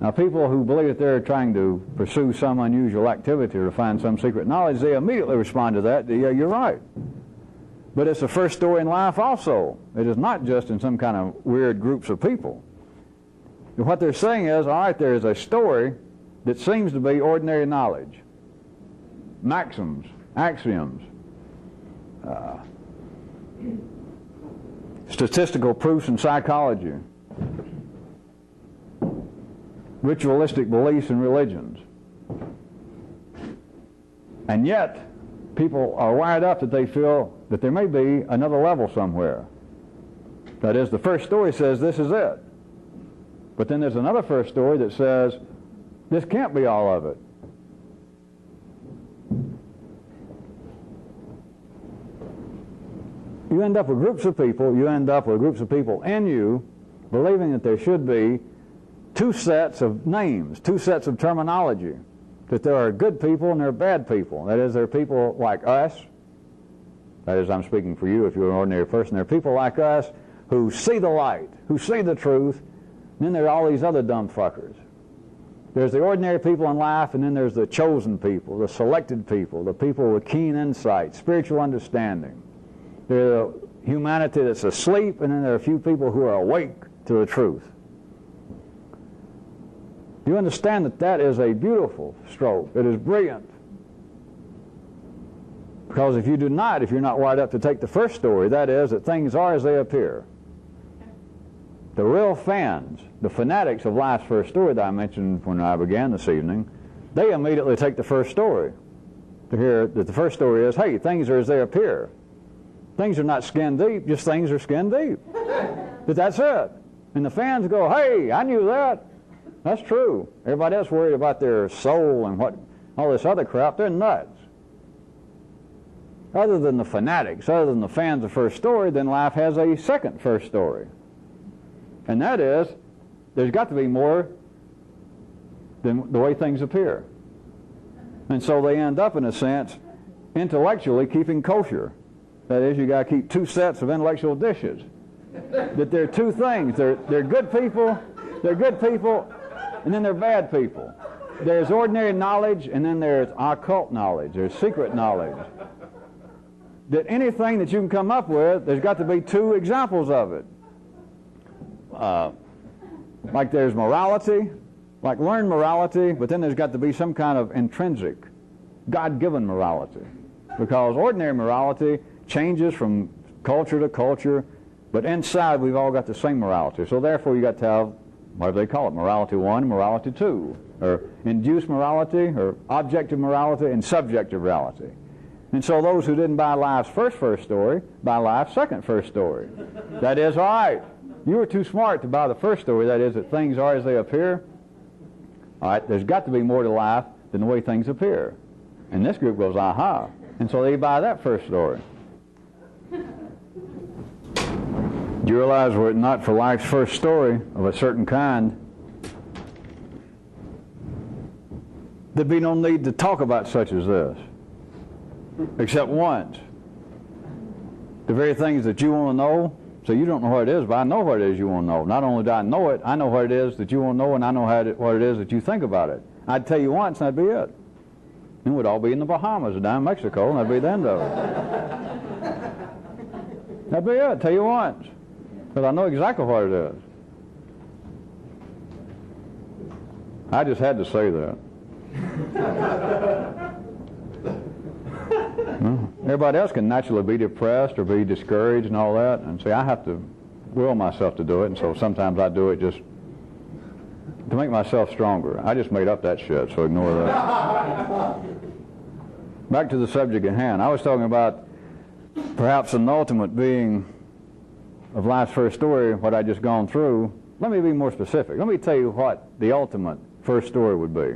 Now, people who believe that they're trying to pursue some unusual activity or to find some secret knowledge, they immediately respond to that, yeah, you're right. But it's the first story in life also. It is not just in some kind of weird groups of people. And what they're saying is, all right, there is a story that seems to be ordinary knowledge. Maxims, axioms, statistical proofs in psychology, ritualistic beliefs in religions. And yet, people are wired up that they feel that there may be another level somewhere. That is, the first story says this is it. But then there's another first story that says this can't be all of it. You end up with groups of people in you believing that there should be two sets of names, two sets of terminology. That there are good people and there are bad people. That is, there are people like us. That is, I'm speaking for you if you're an ordinary person. There are people like us who see the light, who see the truth, and then there are all these other dumb fuckers. There's the ordinary people in life, and then there's the chosen people, the selected people, the people with keen insight, spiritual understanding. There's a humanity that's asleep, and then there are a few people who are awake to the truth. You understand that that is a beautiful stroke. It is brilliant. Because if you do not, if you're not wired up to take the first story, that is, that things are as they appear. The real fans, the fanatics of life's first story that I mentioned when I began this evening, they immediately take the first story. To hear that the first story is, hey, things are as they appear. Things are not skin deep, just things are skin deep. But that's it. And the fans go, hey, I knew that. That's true. Everybody else worried about their soul and what all this other crap. They're nuts. Other than the fanatics, other than the fans of first story, then life has a second first story. And that is, there's got to be more than the way things appear. And so they end up, in a sense, intellectually keeping kosher. That is, you got to keep two sets of intellectual dishes. That there are two things. They're good people, and then they're bad people. There's ordinary knowledge, and then there's occult knowledge. There's secret knowledge. That anything that you can come up with, there's got to be two examples of it. Like there's morality, like learned morality, but then there's got to be some kind of intrinsic, God-given morality. Because ordinary morality changes from culture to culture, but inside we've all got the same morality. So therefore you got to have, what do they call it, morality 1, morality 2, or induced morality, or objective morality, and subjective morality. And so those who didn't buy life's first story, buy life's second first story. That is, all right, you were too smart to buy the first story, that is, that things are as they appear. All right, there's got to be more to life than the way things appear. And this group goes, aha. And so they buy that first story. Do you realize were it not for life's first story of a certain kind, there'd be no need to talk about such as this, except once. The very things that you want to know, so you don't know what it is, but I know what it is you want to know. Not only do I know it, I know what it is that you want to know, and I know what it is that you think about it. I'd tell you once, and that'd be it. Then we'd all be in the Bahamas or down in Mexico, and that'd be the end of it. That'd be it, tell you once. Because I know exactly what it is. I just had to say that. Everybody else can naturally be depressed or be discouraged and all that, and see, I have to will myself to do it, and so sometimes I do it just to make myself stronger. I just made up that shit, so ignore that. Back to the subject at hand. I was talking about perhaps an ultimate being of life's first story, what I just gone through. Let me be more specific. Let me tell you what the ultimate first story would be.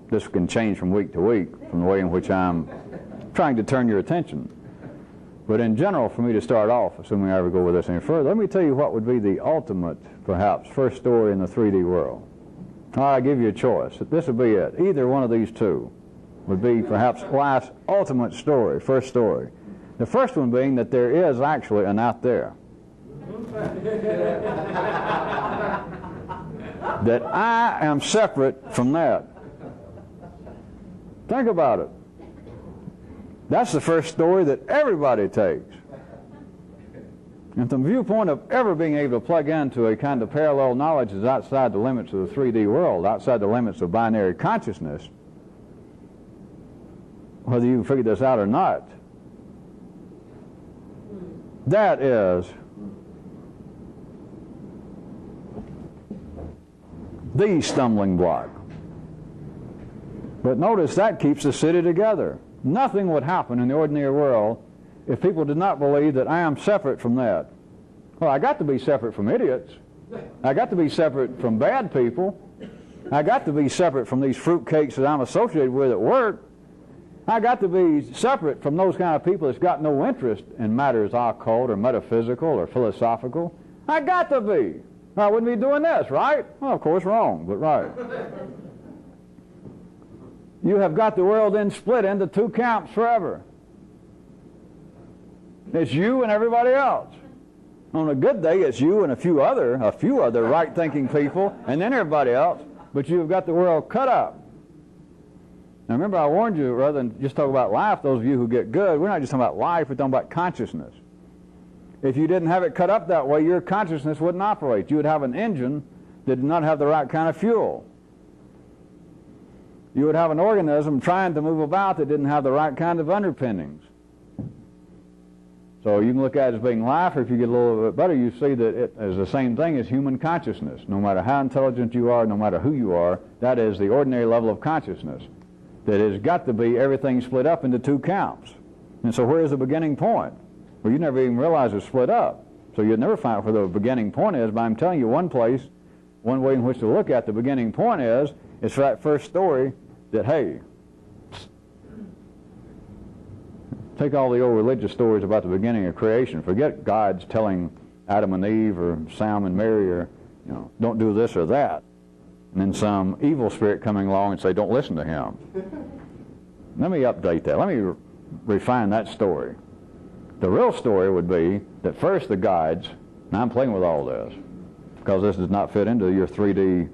This can change from week to week from the way in which I'm trying to turn your attention. But in general, for me to start off, assuming I ever go with this any further, let me tell you what would be the ultimate, perhaps, first story in the 3D world. I give you a choice. This would be it. Either one of these two would be perhaps life's ultimate story, first story. The first one being that there is actually an out there. That I am separate from that. Think about it. That's the first story that everybody takes. And from the viewpoint of ever being able to plug into a kind of parallel knowledge that's outside the limits of the 3D world, outside the limits of binary consciousness, whether you figure this out or not, that is the stumbling block. But notice that keeps the city together. Nothing would happen in the ordinary world if people did not believe that I am separate from that. Well, I got to be separate from idiots. I got to be separate from bad people. I got to be separate from these fruitcakes that I'm associated with at work. I got to be separate from those kind of people that's got no interest in matters occult or metaphysical or philosophical. I got to be. I wouldn't be doing this, right? Well, of course, wrong, but right. You have got the world then split into two camps forever. It's you and everybody else. On a good day, it's you and a few other right-thinking people, and then everybody else. But you've got the world cut up. Now remember, I warned you, rather than just talk about life, those of you who get good, we're not just talking about life, we're talking about consciousness. If you didn't have it cut up that way, your consciousness wouldn't operate. You would have an engine that did not have the right kind of fuel. You would have an organism trying to move about that didn't have the right kind of underpinnings. So you can look at it as being life, or if you get a little bit better, you see that it is the same thing as human consciousness. No matter how intelligent you are, no matter who you are, that is the ordinary level of consciousness. That has got to be everything split up into two camps. And so where is the beginning point? Well, you never even realize it's split up. So you'd never find out where the beginning point is, but I'm telling you one place, one way in which to look at the beginning point is for that first story that, hey, take all the old religious stories about the beginning of creation. Forget God's telling Adam and Eve or Sam and Mary or, don't do this or that. And then some evil spirit coming along and say, don't listen to him. Let me update that. Let me refine that story. The real story would be that first the guides, now I'm playing with all this because this does not fit into your 3D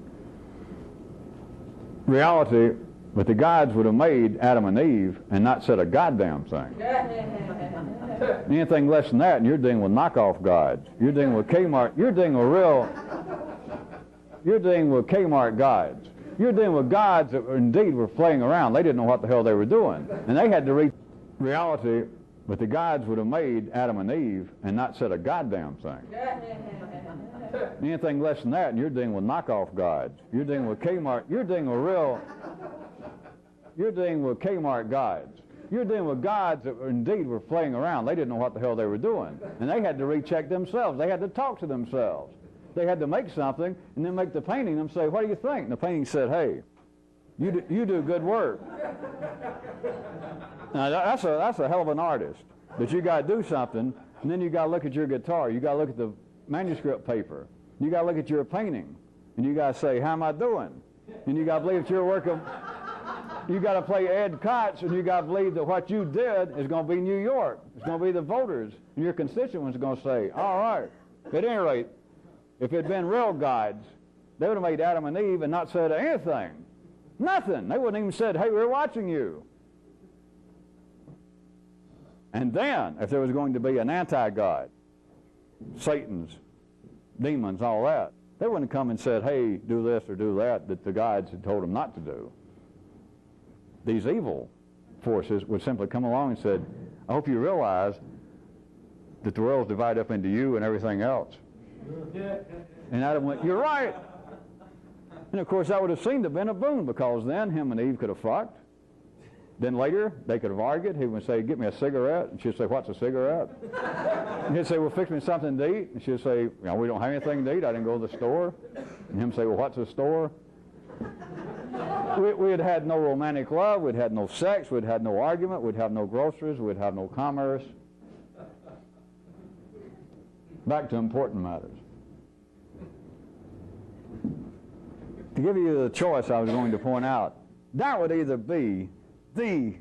reality, but the guides would have made Adam and Eve and not said a goddamn thing. Anything less than that, and you're dealing with knockoff guides. You're dealing with Kmart. You're dealing with Kmart guides. You're dealing with guides that indeed were playing around. They didn't know what the hell they were doing. And they had to reach reality, but the guides would have made Adam and Eve and not said a goddamn thing. Anything less than that, and you're dealing with knockoff guides. You're dealing with Kmart. You're dealing with Kmart guides. You're dealing with guides that indeed were playing around. They didn't know what the hell they were doing. And they had to recheck themselves. They had to talk to themselves. They had to make something and then make the painting and say, what do you think? And the painting said, hey, you do good work. Now that's a hell of an artist. But you got to do something, and then you got to look at your guitar. You got to look at the manuscript paper. You got to look at your painting, and you got to say, how am I doing? And you got to believe it's your work of. You got to play Ed Koch, and you got to believe that what you did is going to be New York. It's going to be the voters, and your constituents are going to say, all right. At any rate, if it had been real guides, they would have made Adam and Eve and not said anything. Nothing. They wouldn't even said, hey, we're watching you. And then, if there was going to be an anti-God, Satan's, demons, all that, they wouldn't have come and said, hey, do this or do that the guides had told them not to do. These evil forces would simply come along and said, I hope you realize that the world's divided up into you and everything else. And Adam went, you're right. And of course that would have seemed to have been a boon, because then him and Eve could have fucked. Then later they could have argued. He would say, get me a cigarette. And she'd say, what's a cigarette? And he'd say, well, fix me something to eat. And she'd say, we don't have anything to eat. I didn't go to the store. And him say, well, what's a store? We had had no romantic love. We'd had no sex. We'd had no argument. We'd have no groceries. We'd have no commerce. Back to important matters. To give you the choice I was going to point out, that would either be the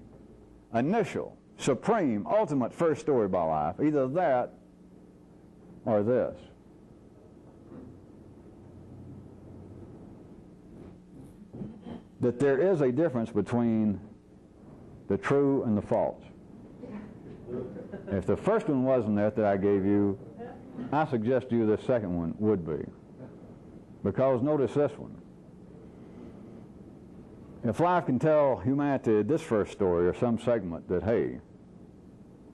initial, supreme, ultimate first story about life, either that or this. That there is a difference between the true and the false. If the first one wasn't that I gave you, I suggest to you the second one would be. Because notice this one. If life can tell humanity this first story or some segment that, hey,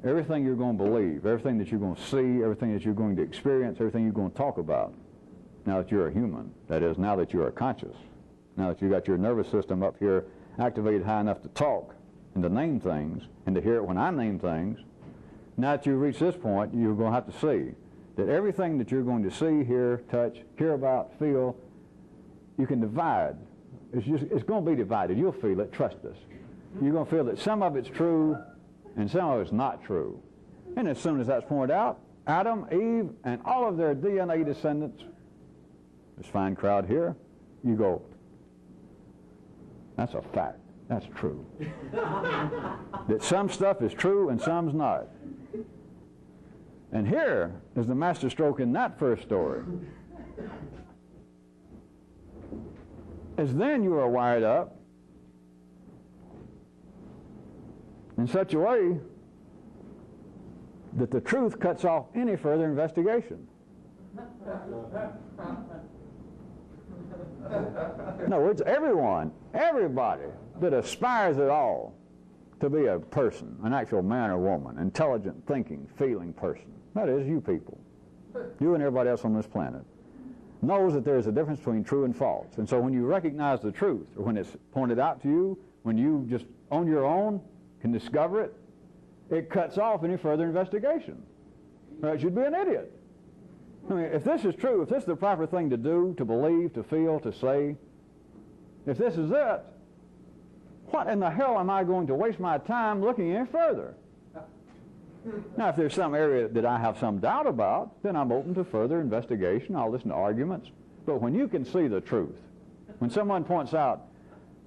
everything you're going to believe, everything that you're going to see, everything that you're going to experience, everything you're going to talk about now that you're a human. That is, now that you are conscious. Now that you got your nervous system up here activated high enough to talk and to name things and to hear it when I name things. Now that you reach this point, you're going to have to see that everything that you're going to see, hear, touch, hear about, feel, you can divide. It's going to be divided. You'll feel it. Trust us. You're going to feel that some of it's true and some of it's not true. And as soon as that's pointed out, Adam, Eve, and all of their DNA descendants, this fine crowd here, you go, that's a fact. That's true. That some stuff is true and some's not. And here is the master stroke in that first story. As then you are wired up in such a way that the truth cuts off any further investigation. In other words, everybody that aspires at all to be a person, an actual man or woman, intelligent, thinking, feeling person, that is, you people, you and everybody else on this planet, knows that there is a difference between true and false. And so when you recognize the truth, or when it's pointed out to you, when you just on your own can discover it, it cuts off any further investigation. Or else you'd be an idiot. I mean, if this is true, if this is the proper thing to do, to believe, to feel, to say, if this is it, what in the hell am I going to waste my time looking any further? Now, if there's some area that I have some doubt about, then I'm open to further investigation. I'll listen to arguments. But when you can see the truth, when someone points out,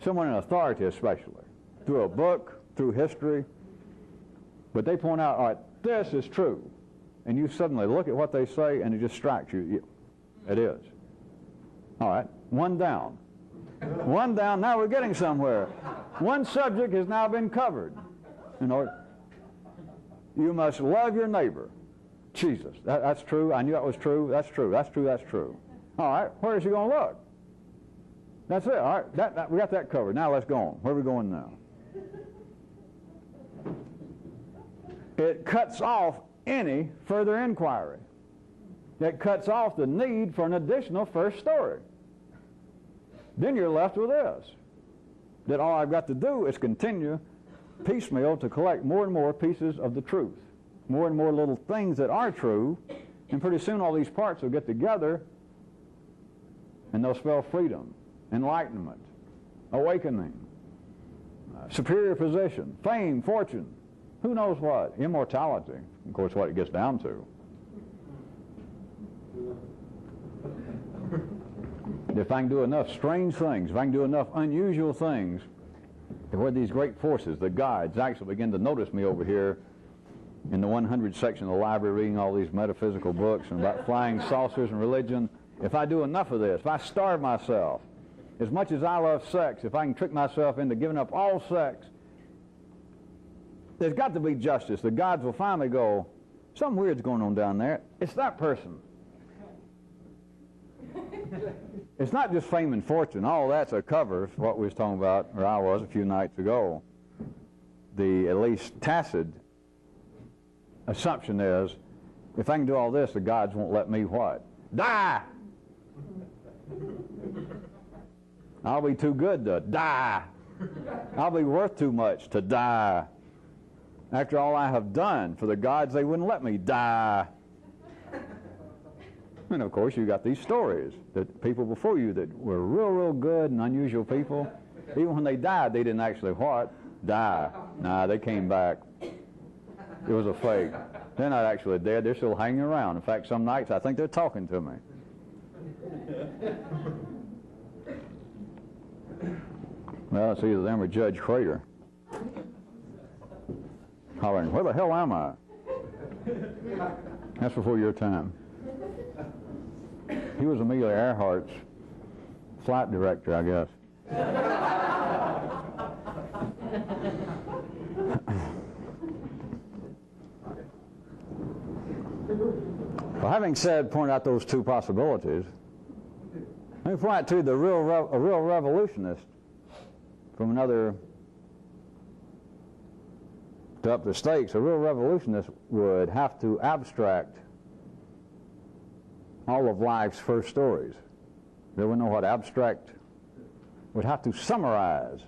someone in authority especially, through a book, through history, but they point out, all right, this is true, and you suddenly look at what they say and it just strikes you. It is. All right, one down. One down, now we're getting somewhere. One subject has now been covered. You know, you must love your neighbor. Jesus, that's true. I knew that was true. That's true. That's true. That's true. All right, where is he going to look? That's it. All right, we got that covered. Now let's go on. Where are we going now? It cuts off any further inquiry. It cuts off the need for an additional first story. Then you're left with this, that all I've got to do is continue piecemeal to collect more and more pieces of the truth, more and more little things that are true, and pretty soon all these parts will get together and they'll spell freedom, enlightenment, awakening, superior position, fame, fortune, who knows what, immortality, of course, what it gets down to. If I can do enough strange things, if I can do enough unusual things, where these great forces, the gods, actually begin to notice me over here in the 100 section of the library reading all these metaphysical books and about flying saucers and religion, if I do enough of this, if I starve myself, as much as I love sex, if I can trick myself into giving up all sex, there's got to be justice. The gods will finally go, something weird's going on down there. It's that person. It's not just fame and fortune. All that's a cover for what we was talking about, or I was a few nights ago. The at least tacit assumption is, if I can do all this, the gods won't let me what? Die! I'll be too good to die. I'll be worth too much to die. After all I have done for the gods, they wouldn't let me die. And of course, you got these stories that people before you that were real good and unusual people, even when they died, they didn't actually what? Die. Nah, they came back. It was a fake. They're not actually dead. They're still hanging around. In fact, some nights I think they're talking to me. Well, it's either them or Judge Crater. Hollering, where the hell am I? That's before your time. He was Amelia Earhart's flight director, I guess. Well, having said, point out those two possibilities, let me point out to you a real revolutionist from another to up the stakes. A real revolutionist would have to abstract all of life's first stories. They would know what abstract would have to summarize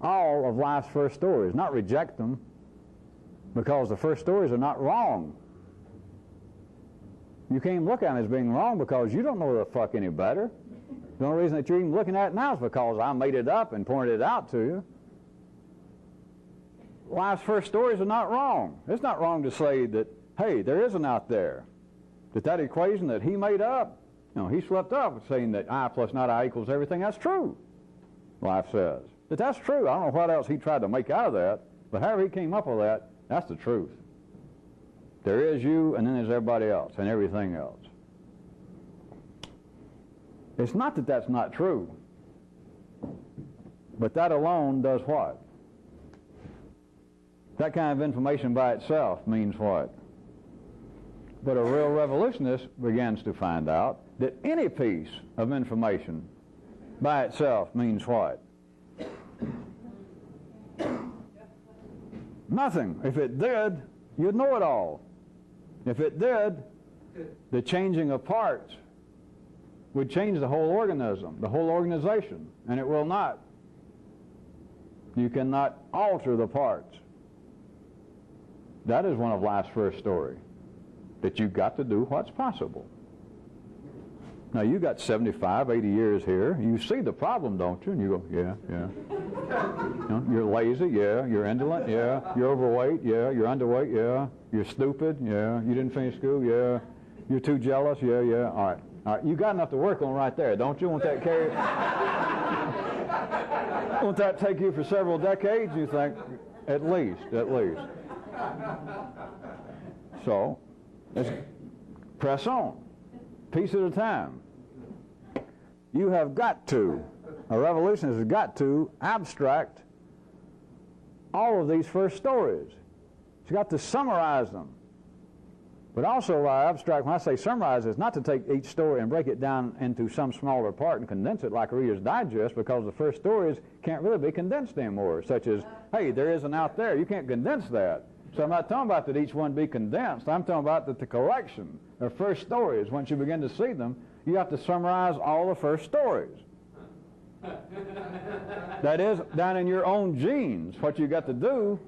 all of life's first stories, not reject them, because the first stories are not wrong. You can't look at them as being wrong because you don't know the fuck any better. The only reason that you're even looking at it now is because I made it up and pointed it out to you. Life's first stories are not wrong. It's not wrong to say that, hey, there is an out there. That equation that he made up, he slipped up saying that I plus not I equals everything. That's true, life says. That's true. I don't know what else he tried to make out of that, but however he came up with that, that's the truth. There is you, and then there's everybody else, and everything else. It's not that that's not true, but that alone does what? That kind of information by itself means what? But a real revolutionist begins to find out that any piece of information by itself means what? Nothing. If it did, you'd know it all. If it did, the changing of parts would change the whole organism, the whole organization, and it will not. You cannot alter the parts. That is one of life's first story, that you've got to do what's possible. Now, you got 75, 80 years here. You see the problem, don't you? And you go, yeah. You're lazy, yeah. You're indolent, yeah. You're overweight, yeah. You're underweight, yeah. You're stupid, yeah. You didn't finish school, yeah. You're too jealous, yeah, yeah. All right. You got enough to work on right there, don't you? Won't that carry? Won't that take you for several decades? You think, at least. So, let's press on, piece at a time. You have got to, a revolutionist has got to abstract all of these first stories. She's got to summarize them. But also by abstract, when I say summarize, it's not to take each story and break it down into some smaller part and condense it like a Reader's Digest, because the first stories can't really be condensed anymore, such as, hey, there is an out there. You can't condense that. So I'm not talking about that each one be condensed. I'm talking about that the collection of first stories, once you begin to see them, you have to summarize all the first stories. That is, down in your own genes, what you got to do.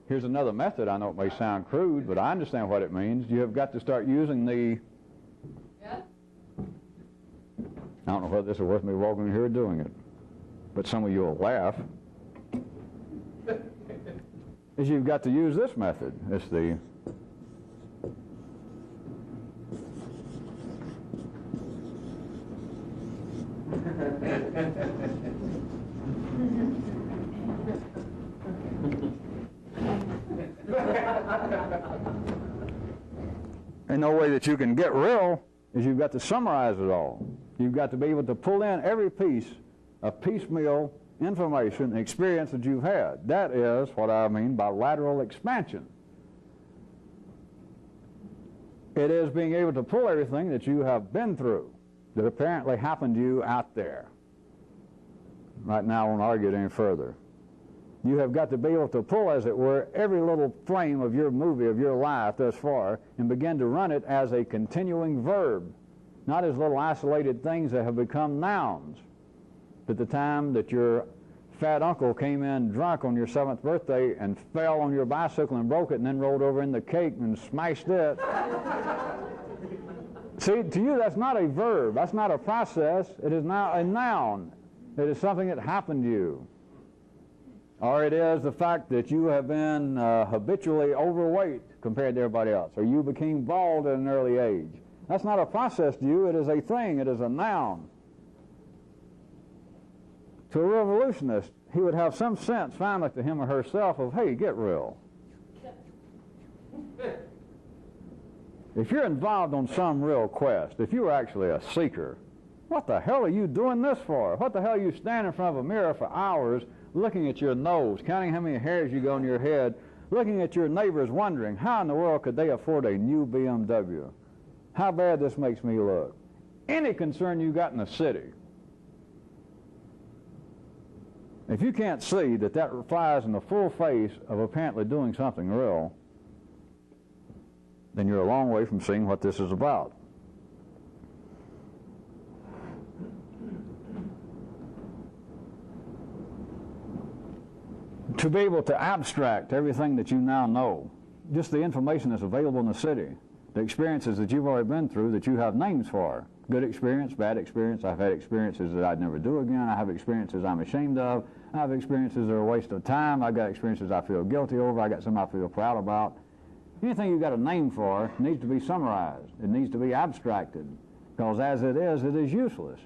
Here's another method. I know it may sound crude, but I understand what it means. You have got to start using the... Yeah. I don't know whether this is worth me walking in here or doing it, but some of you will laugh. Is you've got to use this method. It's the... And no way that you can get real is you've got to summarize it all. You've got to be able to pull in every piece of piecemeal information and experience that you've had. That is what I mean by lateral expansion. It is being able to pull everything that you have been through, that apparently happened to you out there. Right now I won't argue it any further. You have got to be able to pull, as it were, every little frame of your movie, of your life thus far, and begin to run it as a continuing verb, not as little isolated things that have become nouns. At the time that your fat uncle came in drunk on your 7th birthday and fell on your bicycle and broke it and then rolled over in the cake and smashed it. See, to you that's not a verb, that's not a process, it is now a noun. It is something that happened to you. Or it is the fact that you have been habitually overweight compared to everybody else, or you became bald at an early age. That's not a process to you, it is a thing, it is a noun. To a revolutionist, he would have some sense, finally, to him or herself of, hey, get real. If you're involved on some real quest, if you're actually a seeker, what the hell are you doing this for? What the hell are you standing in front of a mirror for hours looking at your nose, counting how many hairs you got on your head, looking at your neighbors wondering how in the world could they afford a new BMW? How bad this makes me look. Any concern you got in the city. If you can't see that that flies in the full face of apparently doing something real, then you're a long way from seeing what this is about. To be able to abstract everything that you now know, just the information that's available in the city, the experiences that you've already been through that you have names for. Good experience, bad experience. I've had experiences that I'd never do again. I have experiences I'm ashamed of. I have experiences that are a waste of time. I've got experiences I feel guilty over. I got some I feel proud about. Anything you've got a name for needs to be summarized. It needs to be abstracted, because as it is useless.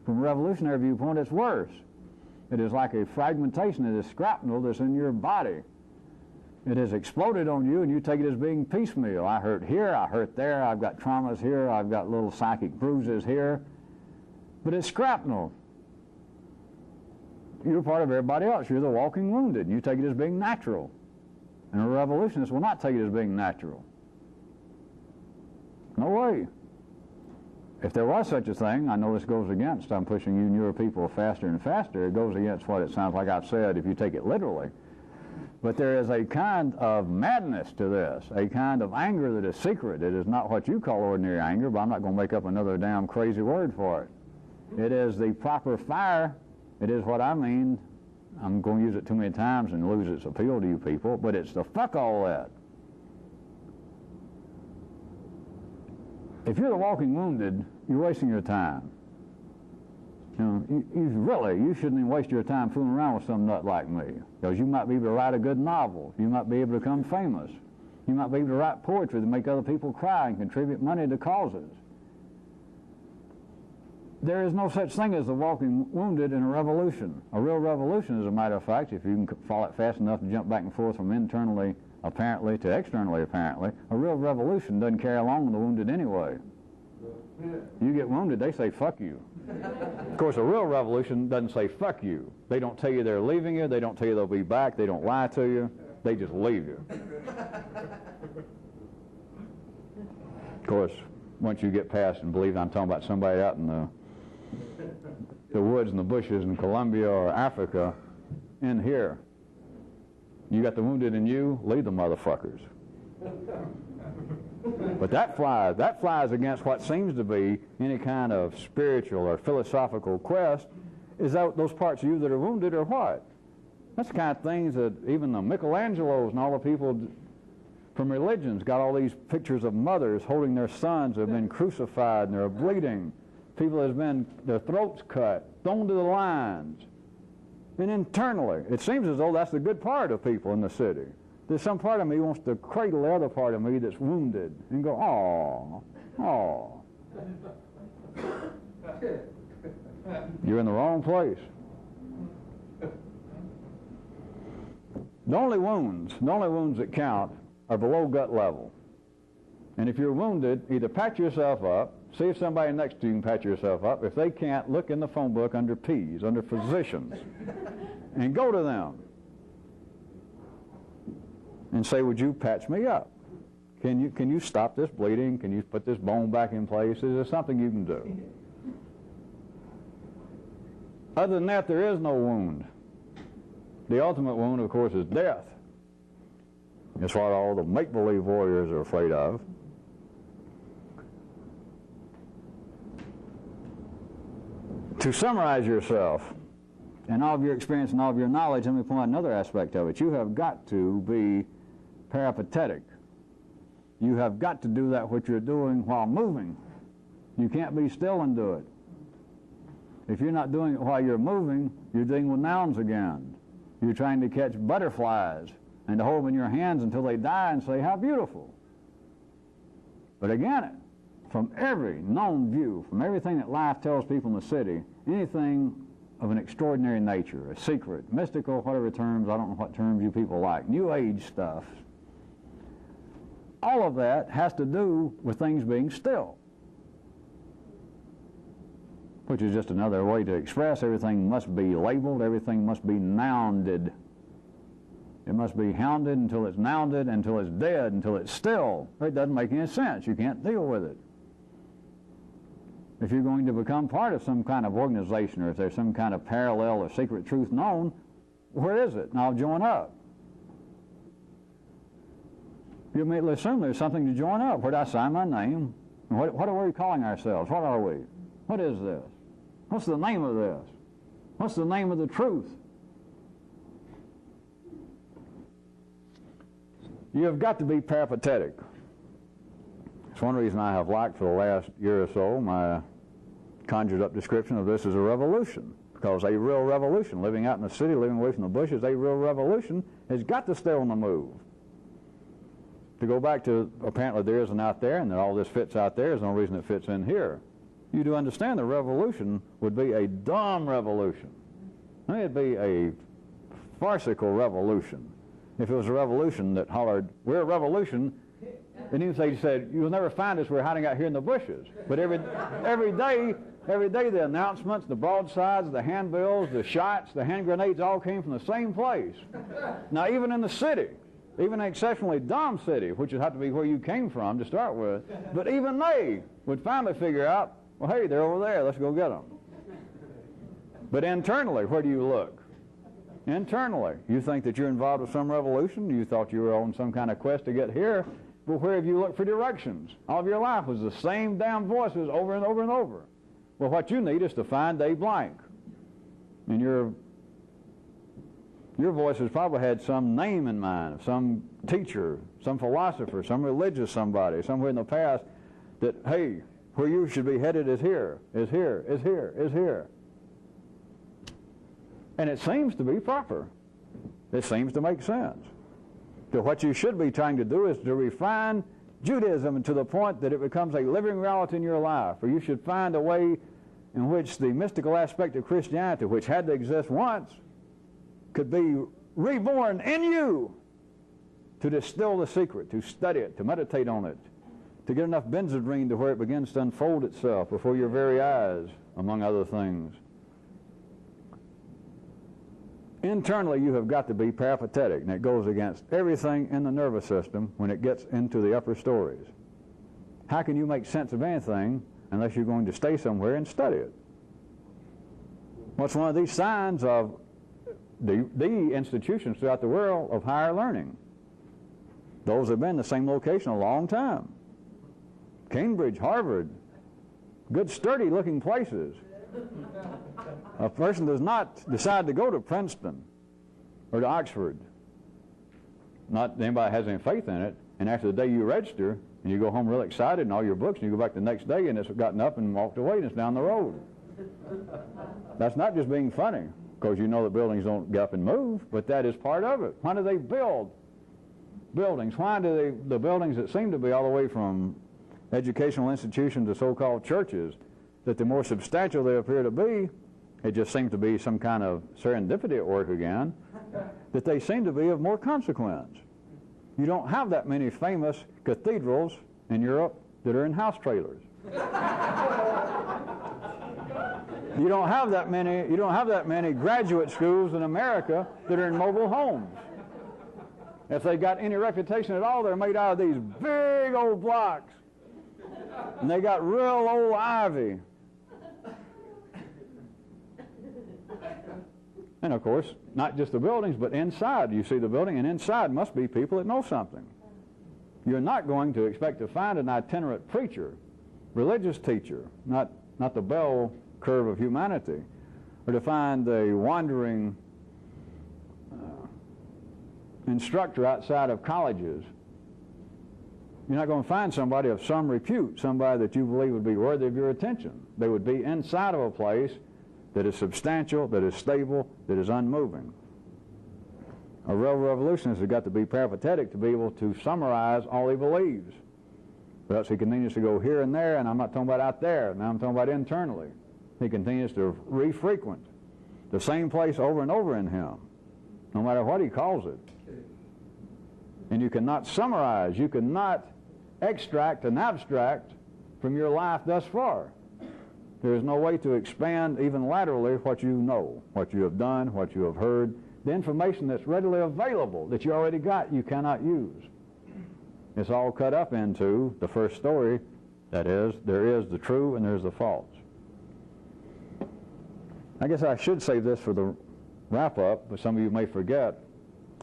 From a revolutionary viewpoint, it's worse. It is like a fragmentation. It is shrapnel that's in your body. It has exploded on you, and you take it as being piecemeal. I hurt here, I hurt there, I've got traumas here, I've got little psychic bruises here. But it's shrapnel. You're part of everybody else. You're the walking wounded. You take it as being natural. And a revolutionist will not take it as being natural. No way. If there was such a thing, I know this goes against, I'm pushing you newer people faster and faster, it goes against what it sounds like I've said if you take it literally. But there is a kind of madness to this, a kind of anger that is secret. It is not what you call ordinary anger, but I'm not going to make up another damn crazy word for it. It is the proper fire. It is what I mean. I'm going to use it too many times and lose its appeal to you people, but it's the fuck all that. If you're the walking wounded, you're wasting your time. You know, you shouldn't even waste your time fooling around with some nut like me, because you might be able to write a good novel. You might be able to become famous. You might be able to write poetry to make other people cry and contribute money to causes. There is no such thing as the walking wounded in a revolution. A real revolution, as a matter of fact, if you can follow it fast enough to jump back and forth from internally apparently to externally apparently, a real revolution doesn't carry along the wounded anyway. You get wounded, they say fuck you. Of course, a real revolution doesn't say fuck you. They don't tell you they're leaving you, they don't tell you they'll be back, they don't lie to you, they just leave you. Of course, once you get past and believe I'm talking about somebody out in the woods and the bushes in Colombia or Africa, in here, you got the wounded in you, leave the motherfuckers. But that flies against what seems to be any kind of spiritual or philosophical quest. Is that those parts of you that are wounded or what? That's the kind of things that even the Michelangelos and all the people from religions got all these pictures of mothers holding their sons who have been crucified and they're bleeding. People that have been, their throats cut, thrown to the lions. And internally, it seems as though that's the good part of people in the city. There's some part of me wants to cradle the other part of me that's wounded and go, "Aw, aw." You're in the wrong place. The only wounds that count are below gut level. And if you're wounded, either patch yourself up, see if somebody next to you can patch yourself up. If they can't, look in the phone book under P's, under physicians, and go to them and say, "Would you patch me up? Can you stop this bleeding? Can you put this bone back in place? Is there something you can do?" Other than that, there is no wound. The ultimate wound, of course, is death. It's what all the make-believe warriors are afraid of. To summarize yourself and all of your experience and all of your knowledge, let me point out another aspect of it. You have got to be peripatetic. You have got to do that what you're doing while moving. You can't be still and do it. If you're not doing it while you're moving, you're dealing with nouns again. You're trying to catch butterflies and to hold them in your hands until they die and say, "How beautiful." But again, from every known view, from everything that life tells people in the city, anything of an extraordinary nature, a secret, mystical, whatever terms, I don't know what terms you people like, New Age stuff, all of that has to do with things being still, which is just another way to express everything must be labeled, everything must be nounded. It must be hounded until it's nounded, until it's dead, until it's still. It doesn't make any sense. You can't deal with it. If you're going to become part of some kind of organization, or if there's some kind of parallel or secret truth known, where is it? And I'll join up. You immediately assume there's something to join up. Where did I sign my name? What are we calling ourselves? What are we? What is this? What's the name of this? What's the name of the truth? You have got to be peripatetic. It's one reason I have liked for the last year or so my conjured up description of this as a revolution. Because a real revolution, living out in the city, living away from the bushes, a real revolution has got to stay on the move. To go back to apparently there isn't out there and that all this fits out there, there's no reason it fits in here. You do understand the revolution would be a dumb revolution. I mean, it'd be a farcical revolution. If it was a revolution that hollered, we're a revolution, and you said, you'll never find us, we're hiding out here in the bushes. But every day the announcements, the broadsides, the handbills, the shots, the hand grenades all came from the same place. Now even in the city, even an exceptionally dumb city, which would have to be where you came from to start with, but even they would finally figure out, well, hey, they're over there, let's go get them. But internally, where do you look? Internally, you think that you're involved with some revolution, you thought you were on some kind of quest to get here, but where have you looked for directions? All of your life was the same damn voices over and over and over. Well, what you need is to find a blank. And your voices probably had some name in mind, some teacher, some philosopher, some religious somebody, somewhere in the past that, hey, where you should be headed is here, is here, is here, is here. And it seems to be proper. It seems to make sense. So what you should be trying to do is to refine Judaism to the point that it becomes a living reality in your life. Or you should find a way in which the mystical aspect of Christianity, which had to exist once, could be reborn in you to distill the secret, to study it, to meditate on it, to get enough benzodrine to where it begins to unfold itself before your very eyes, among other things. Internally, you have got to be peripatetic, and it goes against everything in the nervous system when it gets into the upper stories. How can you make sense of anything unless you're going to stay somewhere and study it? What's one of these signs of the institutions throughout the world of higher learning? Those have been in the same location a long time. Cambridge, Harvard, good sturdy looking places. A person does not decide to go to Princeton or to Oxford. Not that anybody has any faith in it, and after the day you register and you go home real excited and all your books and you go back the next day and it's gotten up and walked away and it's down the road. That's not just being funny, because you know the buildings don't get up and move, but that is part of it. Why do they build buildings? Why do the buildings that seem to be all the way from educational institutions to so-called churches, that the more substantial they appear to be, it just seems to be some kind of serendipity at work again, that they seem to be of more consequence. You don't have that many famous cathedrals in Europe that are in house trailers. You don't have that many graduate schools in America that are in mobile homes. If they got any reputation at all, they're made out of these big old blocks. And they got real old ivy. And of course, not just the buildings, but inside. You see the building, and inside must be people that know something. You're not going to expect to find an itinerant preacher, religious teacher, not the bell curve of humanity, or to find a wandering instructor outside of colleges. You're not going to find somebody of some repute, somebody that you believe would be worthy of your attention. They would be inside of a place that is substantial, that is stable, that is unmoving. A real revolutionist has got to be peripatetic to be able to summarize all he believes. But else he continues to go here and there, and I'm not talking about out there, now I'm talking about internally. He continues to re-frequent the same place over and over in him, no matter what he calls it. And you cannot summarize, you cannot extract and abstract from your life thus far. There is no way to expand even laterally what you know, what you have done, what you have heard. The information that's readily available that you already got, you cannot use. It's all cut up into the first story, that is, there is the true and there's the false. I guess I should save this for the wrap-up, but some of you may forget.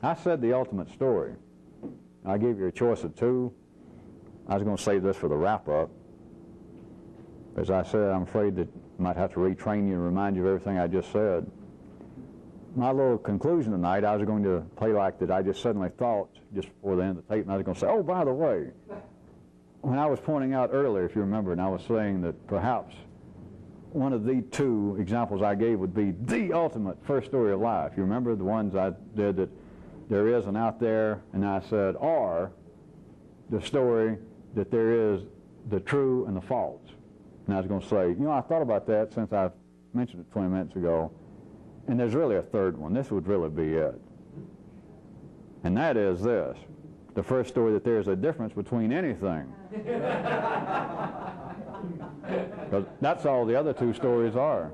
I said the ultimate story. I gave you a choice of two. I was going to save this for the wrap-up. As I said, I'm afraid that I might have to retrain you and remind you of everything I just said. My little conclusion tonight, I was going to play like that I just suddenly thought just before the end of the tape, and I was going to say, oh, by the way, when I was pointing out earlier, if you remember, and I was saying that perhaps one of the two examples I gave would be the ultimate first story of life. You remember the ones I did that there is an out there, and I said, or the story that there is the true and the false. And I was going to say, I thought about that since I mentioned it 20 minutes ago, and there's really a third one. This would really be it. And that is this. The first story, that there's a difference between anything. Because that's all the other two stories are.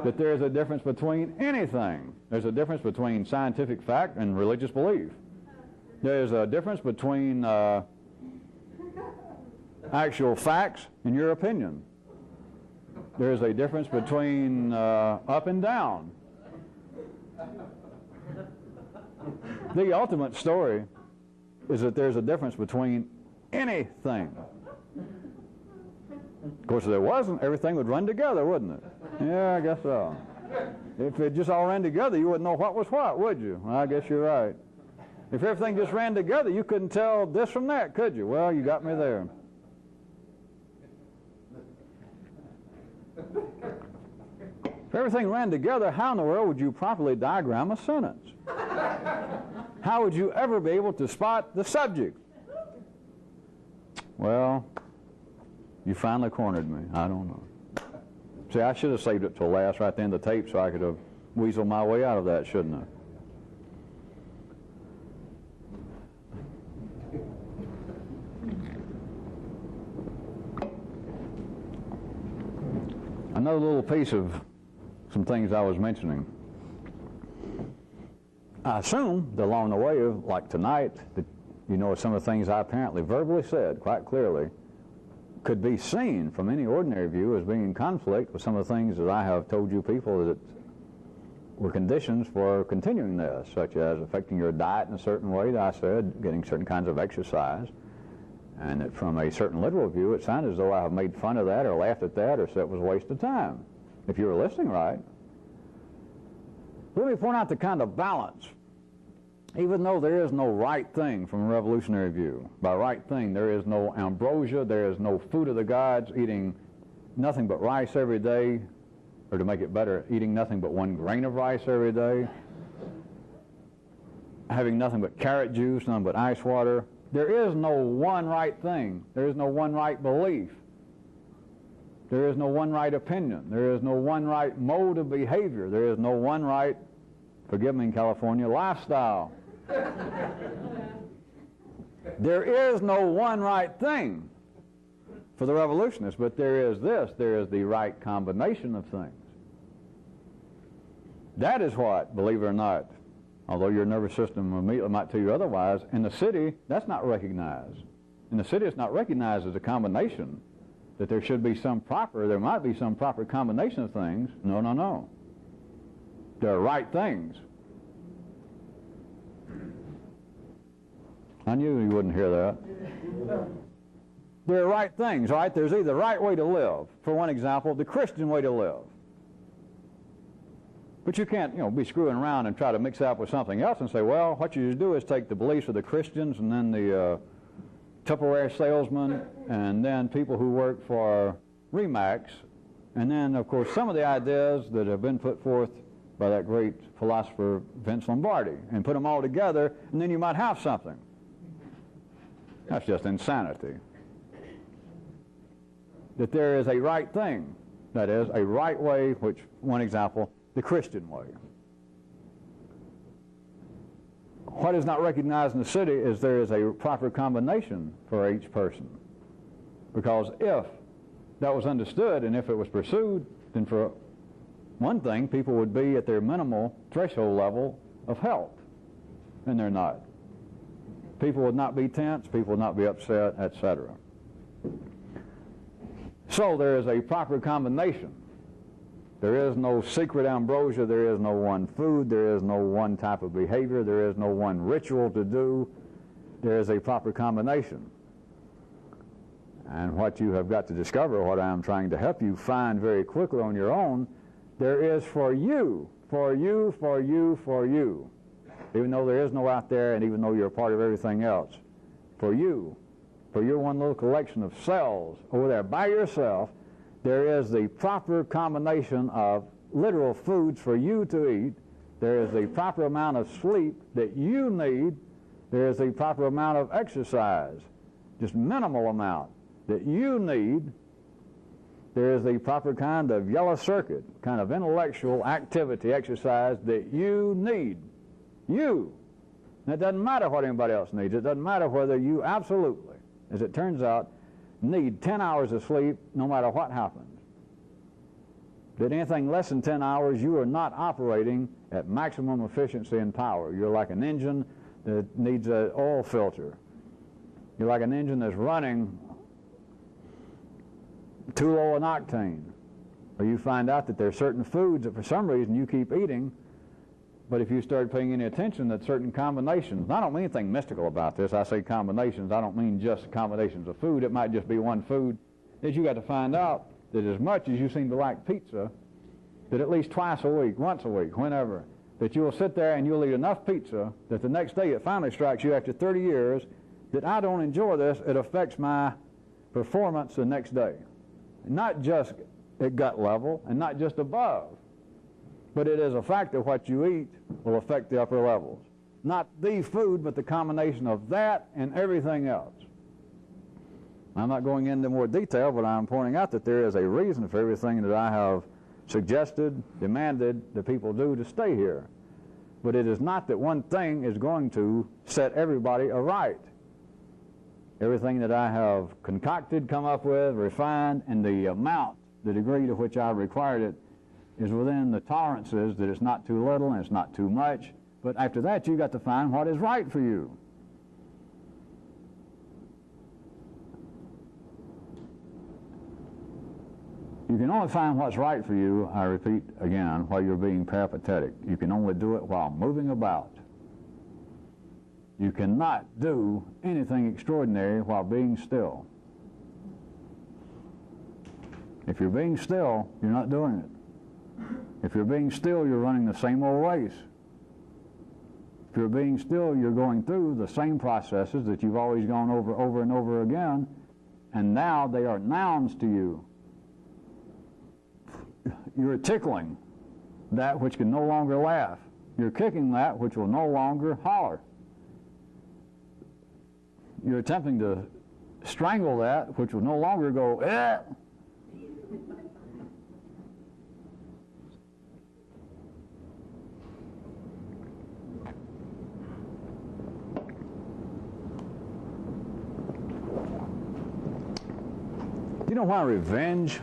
That there's a difference between anything. There's a difference between scientific fact and religious belief. There's a difference between actual facts and your opinion. There's a difference between up and down. The ultimate story is that there's a difference between anything. Of course, if there wasn't, everything would run together, wouldn't it? Yeah, I guess so. If it just all ran together, you wouldn't know what was what, would you? Well, I guess you're right. If everything just ran together, you couldn't tell this from that, could you? Well, you got me there. If everything ran together, how in the world would you properly diagram a sentence? How would you ever be able to spot the subject? Well, you finally cornered me. I don't know. See, I should have saved it till last, right at the end of the tape, so I could have weaseled my way out of that, shouldn't I? Another little piece of some things I was mentioning. I assume that along the way, like tonight, that some of the things I apparently verbally said quite clearly could be seen from any ordinary view as being in conflict with some of the things that I have told you people that were conditions for continuing this, such as affecting your diet in a certain way, that I said, getting certain kinds of exercise. And that from a certain literal view, it sounded as though I have made fun of that or laughed at that or said it was a waste of time, if you were listening right. Let me point out the kind of balance. Even though there is no right thing from a revolutionary view, by right thing there is no ambrosia, there is no food of the gods, eating nothing but rice every day, or to make it better, eating nothing but 1 grain of rice every day, having nothing but carrot juice, nothing but ice water. There is no one right thing. There is no one right belief. There is no one right opinion. There is no one right mode of behavior. There is no one right, forgive me in California, lifestyle. There is no one right thing for the revolutionists, but there is this. There is the right combination of things. That is what, believe it or not, although your nervous system immediately might tell you otherwise, in the city, that's not recognized. In the city, it's not recognized as a combination, that there should be there might be some proper combination of things. No, no, no. There are right things. I knew you wouldn't hear that. There are right things, right? There's either the right way to live, for one example, the Christian way to live. But you can't, be screwing around and try to mix it up with something else and say, well, what you do is take the beliefs of the Christians and then the Tupperware salesmen and then people who work for Remax, and then, of course, some of the ideas that have been put forth by that great philosopher Vince Lombardi, and put them all together, and then you might have something. That's just insanity. That there is a right thing, that is, a right way, which, one example, the Christian way. What is not recognized in the city is there is a proper combination for each person. Because if that was understood and if it was pursued, then for one thing, people would be at their minimal threshold level of health, and they're not. People would not be tense, people would not be upset, etc. So there is a proper combination. There is no secret ambrosia, there is no one food, there is no one type of behavior, there is no one ritual to do. there is a proper combination. And what you have got to discover, what I am trying to help you find very quickly on your own, there is for you, for you, for you, for you. Even though there is no out there, and even though you're a part of everything else, for you, for your one little collection of cells over there by yourself, there is the proper combination of literal foods for you to eat. There is the proper amount of sleep that you need. There is the proper amount of exercise, just minimal amount, that you need. There is the proper kind of yellow circuit, kind of intellectual activity, exercise that you need. You. And it doesn't matter what anybody else needs. It doesn't matter whether you absolutely, as it turns out, need 10 hours of sleep no matter what happens. That anything less than 10 hours, you are not operating at maximum efficiency and power. You're like an engine that needs an oil filter. You're like an engine that's running too low an octane. Or you find out that there are certain foods that for some reason you keep eating, but if you start paying any attention that certain combinations, and I don't mean anything mystical about this, I say combinations, I don't mean just combinations of food, it might just be one food, that you got to find out that as much as you seem to like pizza, that at least twice a week, once a week, whenever, that you will sit there and you'll eat enough pizza that the next day it finally strikes you after 30 years that I don't enjoy this, it affects my performance the next day. Not just at gut level and not just above, but it is a fact that what you eat will affect the upper levels. Not the food, but the combination of that and everything else. I'm not going into more detail, but I'm pointing out that there is a reason for everything that I have suggested, demanded that people do to stay here. But it is not that one thing is going to set everybody aright. Everything that I have concocted, come up with, refined, and the amount, the degree to which I required it, is within the tolerances that it's not too little and it's not too much. But after that, you've got to find what is right for you. You can only find what's right for you, I repeat again, while you're being peripatetic. You can only do it while moving about. You cannot do anything extraordinary while being still. If you're being still, you're not doing it. If you're being still, you're running the same old race. If you're being still, you're going through the same processes that you've always gone over and over again, and now they are nouns to you. You're tickling that which can no longer laugh. You're kicking that which will no longer holler. You're attempting to strangle that which will no longer go, eh. You know why revenge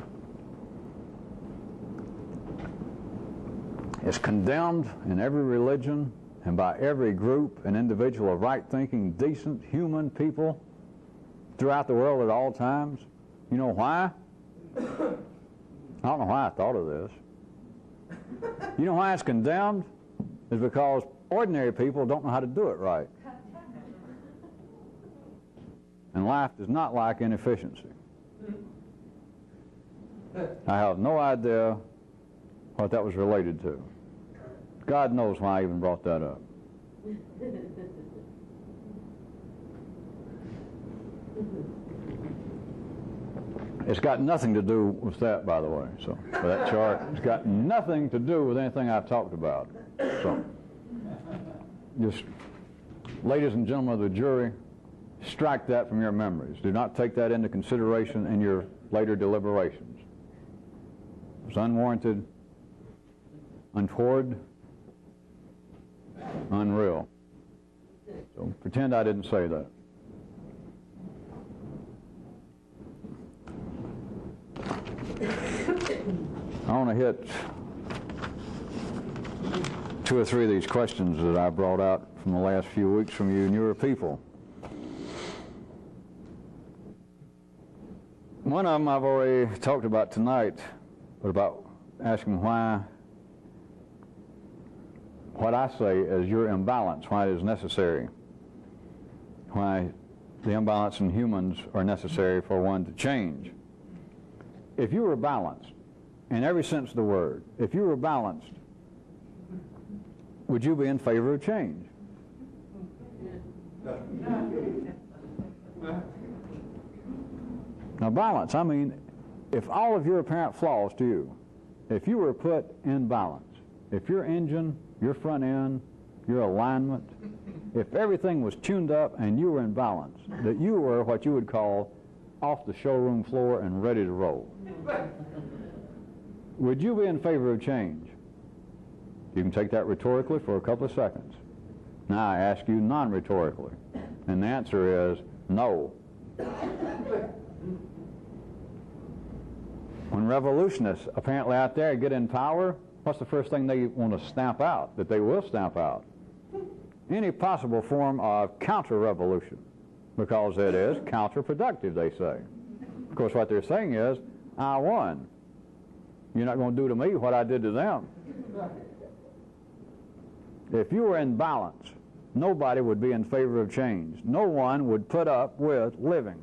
is condemned in every religion and by every group and individual of right-thinking, decent, human people throughout the world at all times? You know why? I don't know why I thought of this. You know why it's condemned? It's because ordinary people don't know how to do it right. And life does not like inefficiency. I have no idea what that was related to. God knows why I even brought that up. It's got nothing to do with that, by the way. So, for that chart, it's got nothing to do with anything I've talked about. So, just, ladies and gentlemen of the jury, strike that from your memories. Do not take that into consideration in your later deliberations. It's unwarranted, untoward, unreal. So pretend I didn't say that. I want to hit 2 or 3 of these questions that I brought out from the last few weeks from you newer people. One of them I've already talked about tonight, but about asking why, what I say is your imbalance, why it is necessary. why the imbalance in humans are necessary for one to change. If you were balanced, in every sense of the word, if you were balanced, would you be in favor of change? Now balance, I mean, if all of your apparent flaws to you, if you were put in balance, if your engine, your front end, your alignment, if everything was tuned up and you were in balance, that you were what you would call off the showroom floor and ready to roll, would you be in favor of change? You can take that rhetorically for a couple of seconds. Now I ask you non-rhetorically, and the answer is no. When revolutionists apparently out there get in power, what's the first thing they want to stamp out, that they will stamp out? Any possible form of counter-revolution, because it is counterproductive, they say. Of course, what they're saying is, I won. You're not going to do to me what I did to them. If you were in balance, nobody would be in favor of change. No one would put up with living.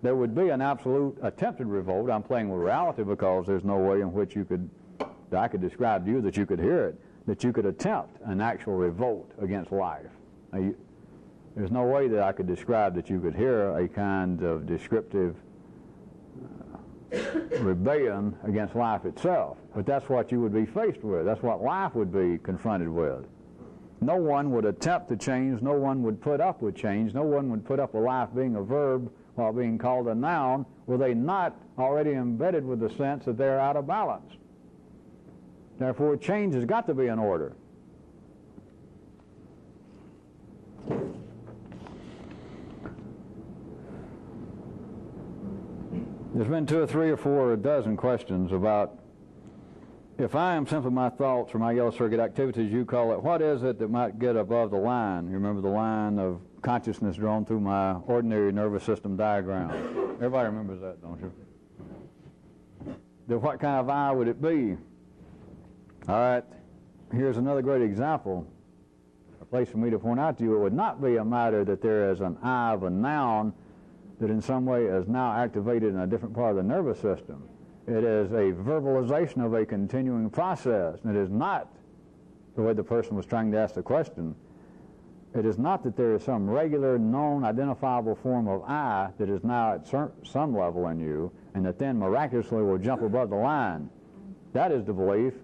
There would be an absolute attempted revolt. I'm playing with reality because there's no way in which that I could describe to you that you could hear it, that you could attempt an actual revolt against life. Now, there's no way that I could describe that you could hear a kind of descriptive rebellion against life itself. But that's what you would be faced with. That's what life would be confronted with. No one would attempt to change. No one would put up with change. No one would put up with life being a verb while being called a noun, were they not already embedded with the sense that they're out of balance. Therefore, change has got to be in order. There's been 2 or 3 or 4 or a dozen questions about, if I am simply my thoughts or my yellow circuit activities, you call it, what is it that might get above the line? You remember the line of consciousness drawn through my ordinary nervous system diagram. Everybody remembers that, don't you? Then what kind of I would it be? All right, here's another great example, a place for me to point out to you. It would not be a matter that there is an I of a noun that in some way is now activated in a different part of the nervous system. It is a verbalization of a continuing process. And it is not, the way the person was trying to ask the question, it is not that there is some regular, known, identifiable form of I that is now at some level in you and that then miraculously will jump above the line. That is the belief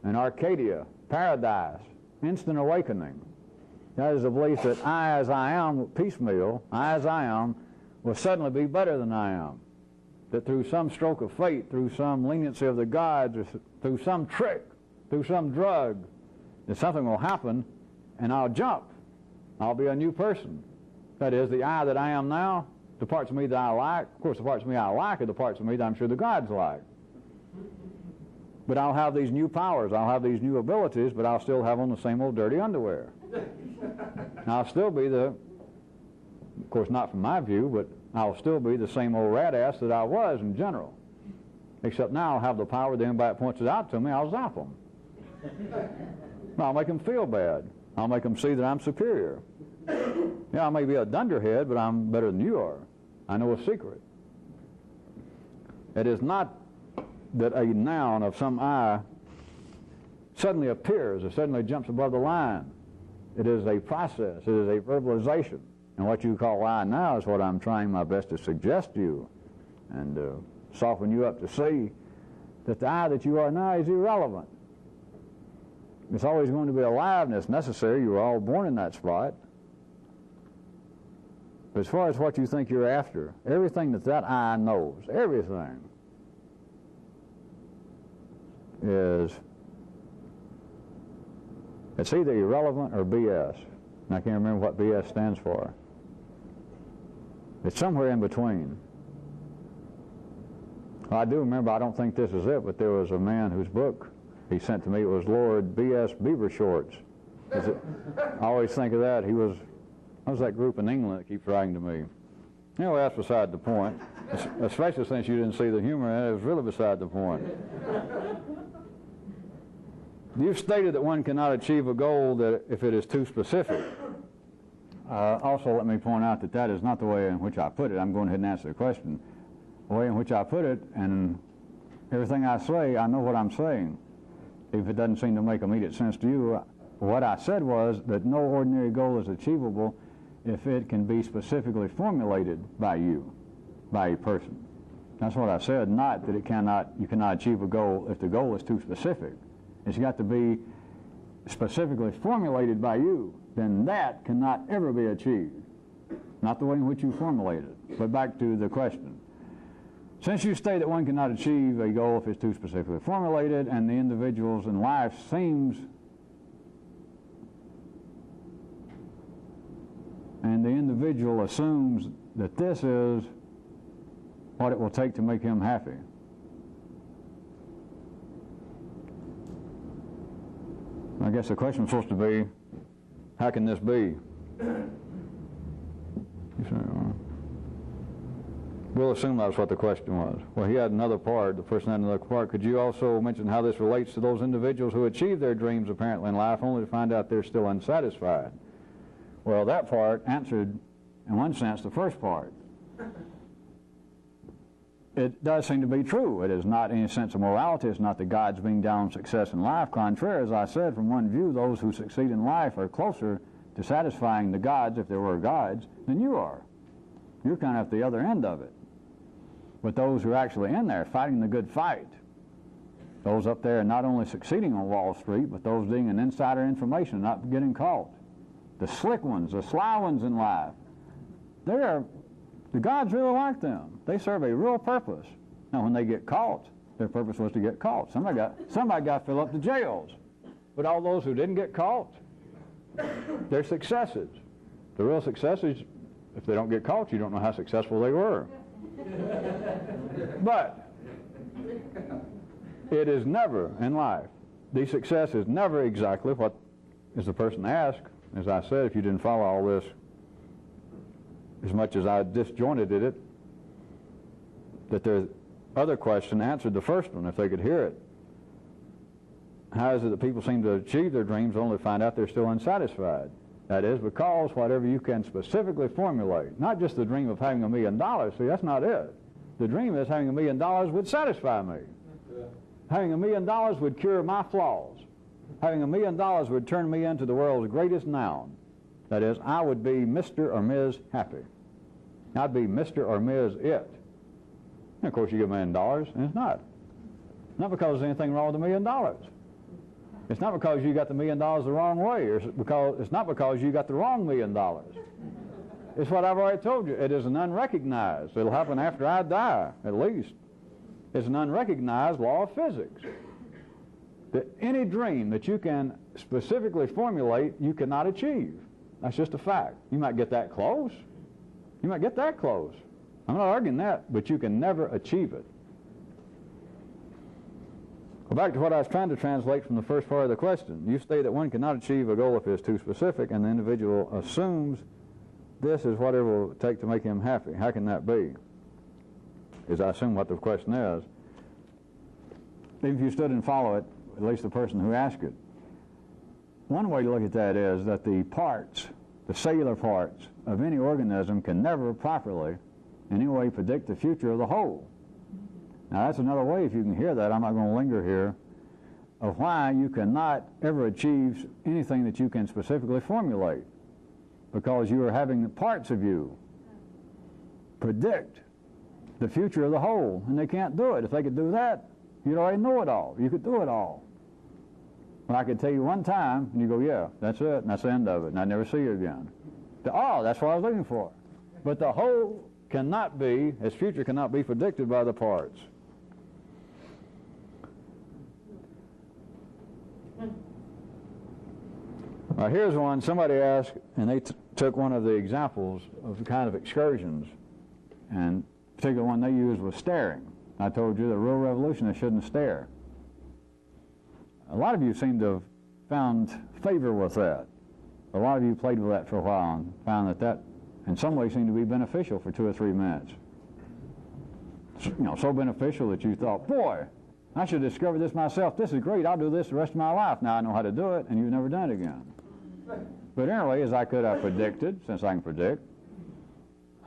in Arcadia, paradise, instant awakening. That is the belief that I as I am, piecemeal, I as I am, will suddenly be better than I am. That through some stroke of fate, through some leniency of the gods, or through some trick, through some drug, that something will happen and I'll jump. I'll be a new person. That is, the I that I am now, the parts of me that I like, of course the parts of me I like are the parts of me that I'm sure the gods like. But I'll have these new powers, I'll have these new abilities, but I'll still have on the same old dirty underwear. And I'll still be of course not from my view, but I'll still be the same old rat ass that I was in general. Except now I'll have the power that anybody that points it out to me, I'll zap them. I'll make them feel bad. I'll make them see that I'm superior. Yeah, I may be a dunderhead, but I'm better than you are. I know a secret. It is not that a noun of some I suddenly appears or suddenly jumps above the line. It is a process. It is a verbalization. And what you call I now is what I'm trying my best to suggest to you and soften you up to see that the I that you are now is irrelevant. It's always going to be aliveness necessary. You were all born in that spot. But as far as what you think you're after, everything that I knows, everything, it's either irrelevant or BS. And I can't remember what BS stands for. It's somewhere in between. Well, I do remember, I don't think this is it, but there was a man whose book he sent to me. It was Lord B.S. Beavershorts. I always think of that. What was that group in England that keeps writing to me? Anyway, that's beside the point. Especially since you didn't see the humor in it, it was really beside the point. You've stated that one cannot achieve a goal that if it is too specific. Also, let me point out that that is not the way in which I put it. I'm going ahead and answer the question. The way in which I put it, and everything I say, I know what I'm saying. If it doesn't seem to make immediate sense to you, what I said was that no ordinary goal is achievable if it can be specifically formulated by you, by a person. That's what I said, not that you cannot achieve a goal if the goal is too specific. It's got to be specifically formulated by you. Then that cannot ever be achieved. Not the way in which you formulate it. But back to the question. Since you state that one cannot achieve a goal if it's too specifically formulated, and the individuals in life and the individual assumes that this is what it will take to make him happy. I guess the question was supposed to be, how can this be? We'll assume that's what the question was. Well, he had another part. The person had another part. Could you also mention how this relates to those individuals who achieve their dreams apparently in life only to find out they're still unsatisfied? Well, that part answered, in one sense, the first part. It does seem to be true. It is not any sense of morality. It's not the gods being down on success in life. Contrary, as I said, from one view, those who succeed in life are closer to satisfying the gods, if there were gods, than you are. You're kind of at the other end of it. But those who are actually in there fighting the good fight, those up there not only succeeding on Wall Street, but those being an insider information, not getting caught. The slick ones, the sly ones in life, the gods really like them. They serve a real purpose. Now, when they get caught, their purpose was to get caught. Somebody got to fill up the jails. But all those who didn't get caught, they're successes. The real successes, if they don't get caught, you don't know how successful they were. But it is never in life. The success is never exactly what is the person asked. As I said, if you didn't follow all this as much as I disjointed it, that the other question answered the first one, if they could hear it. How is it that people seem to achieve their dreams only to find out they're still unsatisfied? That is because whatever you can specifically formulate, not just the dream of having $1 million, see, that's not it. The dream is having $1 million would satisfy me. Having $1 million would cure my flaws. Having $1 million would turn me into the world's greatest noun. That is, I would be Mr. or Ms. Happy. I'd be Mr. or Ms. It. And of course you get $1 million, and it's not. Not because there's anything wrong with $1 million. It's not because you got the $1 million the wrong way. It's not because you got the wrong $1 million. It's what I've already told you. It is an unrecognized. It'll happen after I die, at least. It's an unrecognized law of physics. That any dream that you can specifically formulate, you cannot achieve. That's just a fact. You might get that close. You might get that close. I'm not arguing that, but you can never achieve it. Go back to what I was trying to translate from the first part of the question. You state that one cannot achieve a goal if it's too specific, and the individual assumes this is what it will take to make him happy. How can that be? Because I assume what the question is. Even if you stood and follow it, at least the person who asked it, one way to look at that is that the parts, the cellular parts of any organism can never properly in any way predict the future of the whole. Now that's another way, if you can hear that, I'm not going to linger here, of why you cannot ever achieve anything that you can specifically formulate. Because you are having the parts of you predict the future of the whole, and they can't do it. If they could do that, you'd already know it all. You could do it all. Well, I could tell you one time, and you go, yeah, that's it, and that's the end of it, and I never see you again. Oh, that's what I was looking for. But the whole cannot be, its future cannot be predicted by the parts. Now here's one, somebody asked, and they took one of the examples of the kind of excursions, and the particular one they used was staring. I told you the real revolutionists shouldn't stare. A lot of you seem to have found favor with that. A lot of you played with that for a while and found that that in some way seemed to be beneficial for 2 or 3 minutes. So beneficial that you thought, boy, I should discover this myself. This is great. I'll do this the rest of my life. Now I know how to do it, and you've never done it again. But generally, as I predicted, since I can predict,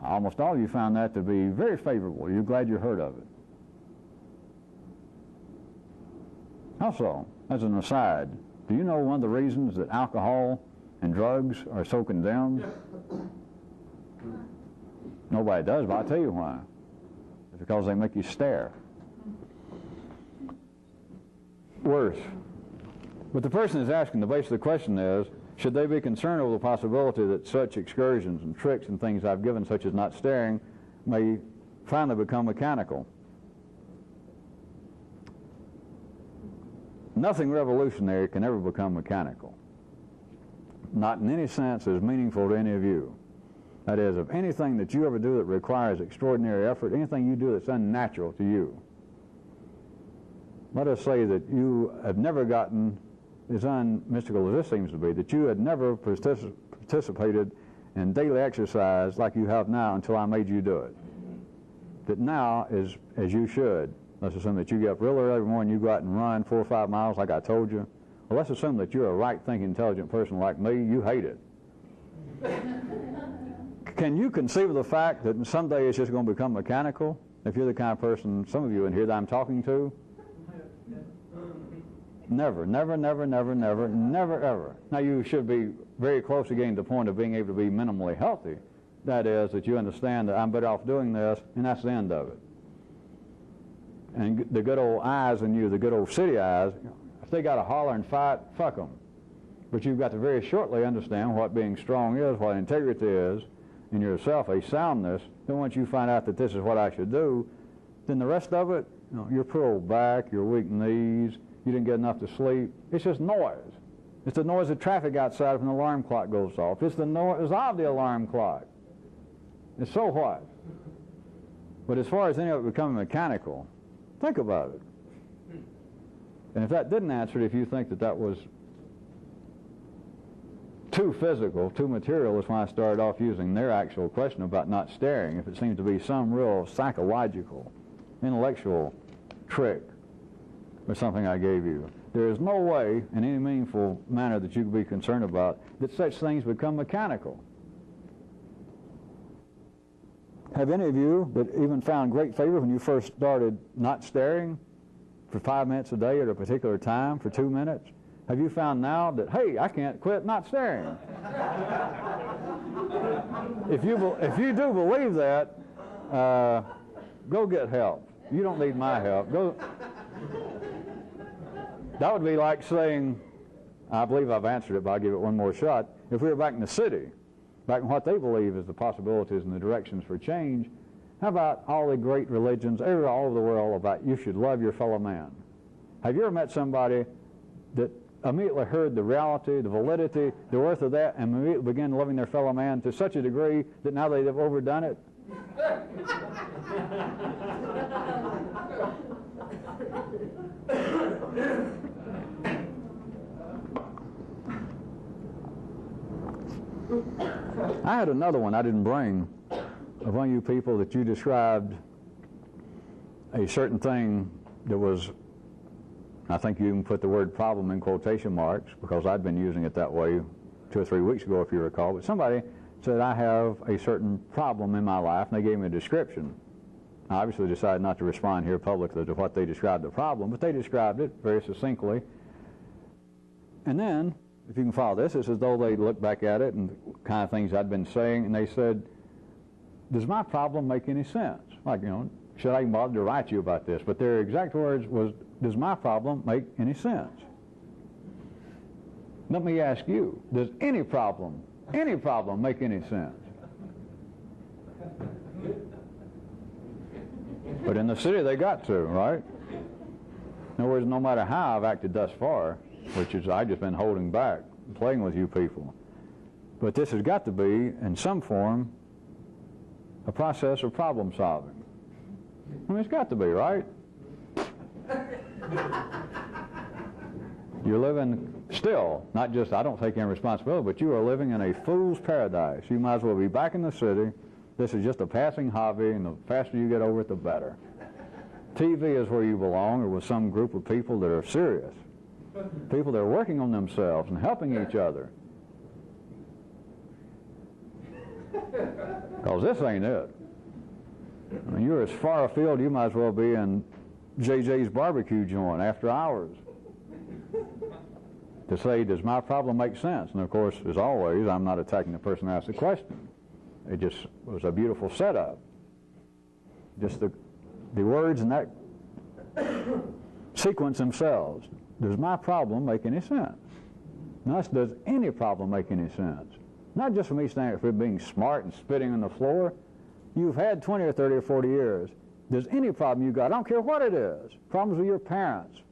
almost all of you found that to be very favorable. You're glad you heard of it. Also, as an aside, do you know one of the reasons that alcohol and drugs are so condemned? Nobody does, but I'll tell you why. It's because they make you stare. Worse. But the person is asking, the base of the question is, should they be concerned over the possibility that such excursions and tricks and things I've given, such as not staring, may finally become mechanical? Nothing revolutionary can ever become mechanical. Not in any sense as meaningful to any of you. That is, if anything that you ever do that requires extraordinary effort, anything you do that's unnatural to you, let us say that you have never gotten, as unmystical as this seems to be, that you had never participated in daily exercise like you have now until I made you do it. That now is as you should. Let's assume that you get up real early every morning, you go out and run 4 or 5 miles like I told you. Well, let's assume that you're a right-thinking, intelligent person like me. You hate it. Can you conceive of the fact that someday it's just going to become mechanical? If you're the kind of person, some of you in here, that I'm talking to? Never, never, never, never, never, never, ever. Now, you should be very close to getting to the point of being able to be minimally healthy. That is, that you understand that I'm better off doing this, and that's the end of it. And the good old eyes in you, the good old city eyes, if they got to holler and fight, fuck them. But you've got to very shortly understand what being strong is, what integrity is in yourself, a soundness. Then once you find out that this is what I should do, then the rest of it, your poor old back, your weak knees, you didn't get enough to sleep, it's just noise. It's the noise of traffic outside if an alarm clock goes off. It's the noise of the alarm clock. It's so what? But as far as any of it becoming mechanical, think about it. And if that didn't answer it, if you think that that was too physical, too material, that's why I started off using their actual question about not staring. If it seems to be some real psychological, intellectual trick or something I gave you, there is no way in any meaningful manner that you could be concerned about that such things become mechanical. Have any of you that even found great favor when you first started not staring for 5 minutes a day at a particular time for 2 minutes? Have you found now that, hey, I can't quit not staring? If you do believe that, go get help. You don't need my help. Go. That would be like saying, I believe I've answered it, but I'll give it one more shot. If we were back in the city, back in what they believe is the possibilities and the directions for change, how about all the great religions all over the world about you should love your fellow man? Have you ever met somebody that immediately heard the reality, the validity, the worth of that, and immediately began loving their fellow man to such a degree that now they've overdone it? I had another one I didn't bring of one of you people that you described a certain thing that was, I think you even put the word problem in quotation marks because I'd been using it that way 2 or 3 weeks ago, if you recall. But somebody said, I have a certain problem in my life, and they gave me a description. I obviously decided not to respond here publicly to what they described the problem, but they described it very succinctly. And then, if you can follow this, it's as though they looked back at it and the kind of things I'd been saying, and they said, does my problem make any sense? Like, should I even bother to write you about this? But their exact words was, does my problem make any sense? Let me ask you, does any problem make any sense? But in the city they got to, right? In other words, no matter how I've acted thus far, which is I've just been holding back, playing with you people, but this has got to be, in some form, a process of problem solving. I mean, it's got to be, right? You're living still, not just, I don't take any responsibility, but you are living in a fool's paradise. You might as well be back in the city. This is just a passing hobby, and the faster you get over it, the better. TV is where you belong, or with some group of people that are serious. People that are working on themselves and helping each other. Because this ain't it. I mean, you're as far afield, you might as well be in JJ's barbecue joint after hours. To say, does my problem make sense? And of course, as always, I'm not attacking the person who asked the question. It just was a beautiful setup. Just the words in that sequence themselves. Does my problem make any sense? Not does any problem make any sense? Not just for me standing for being smart and spitting on the floor. You've had 20 or 30 or 40 years. Does any problem you got, I don't care what it is, problems with your parents,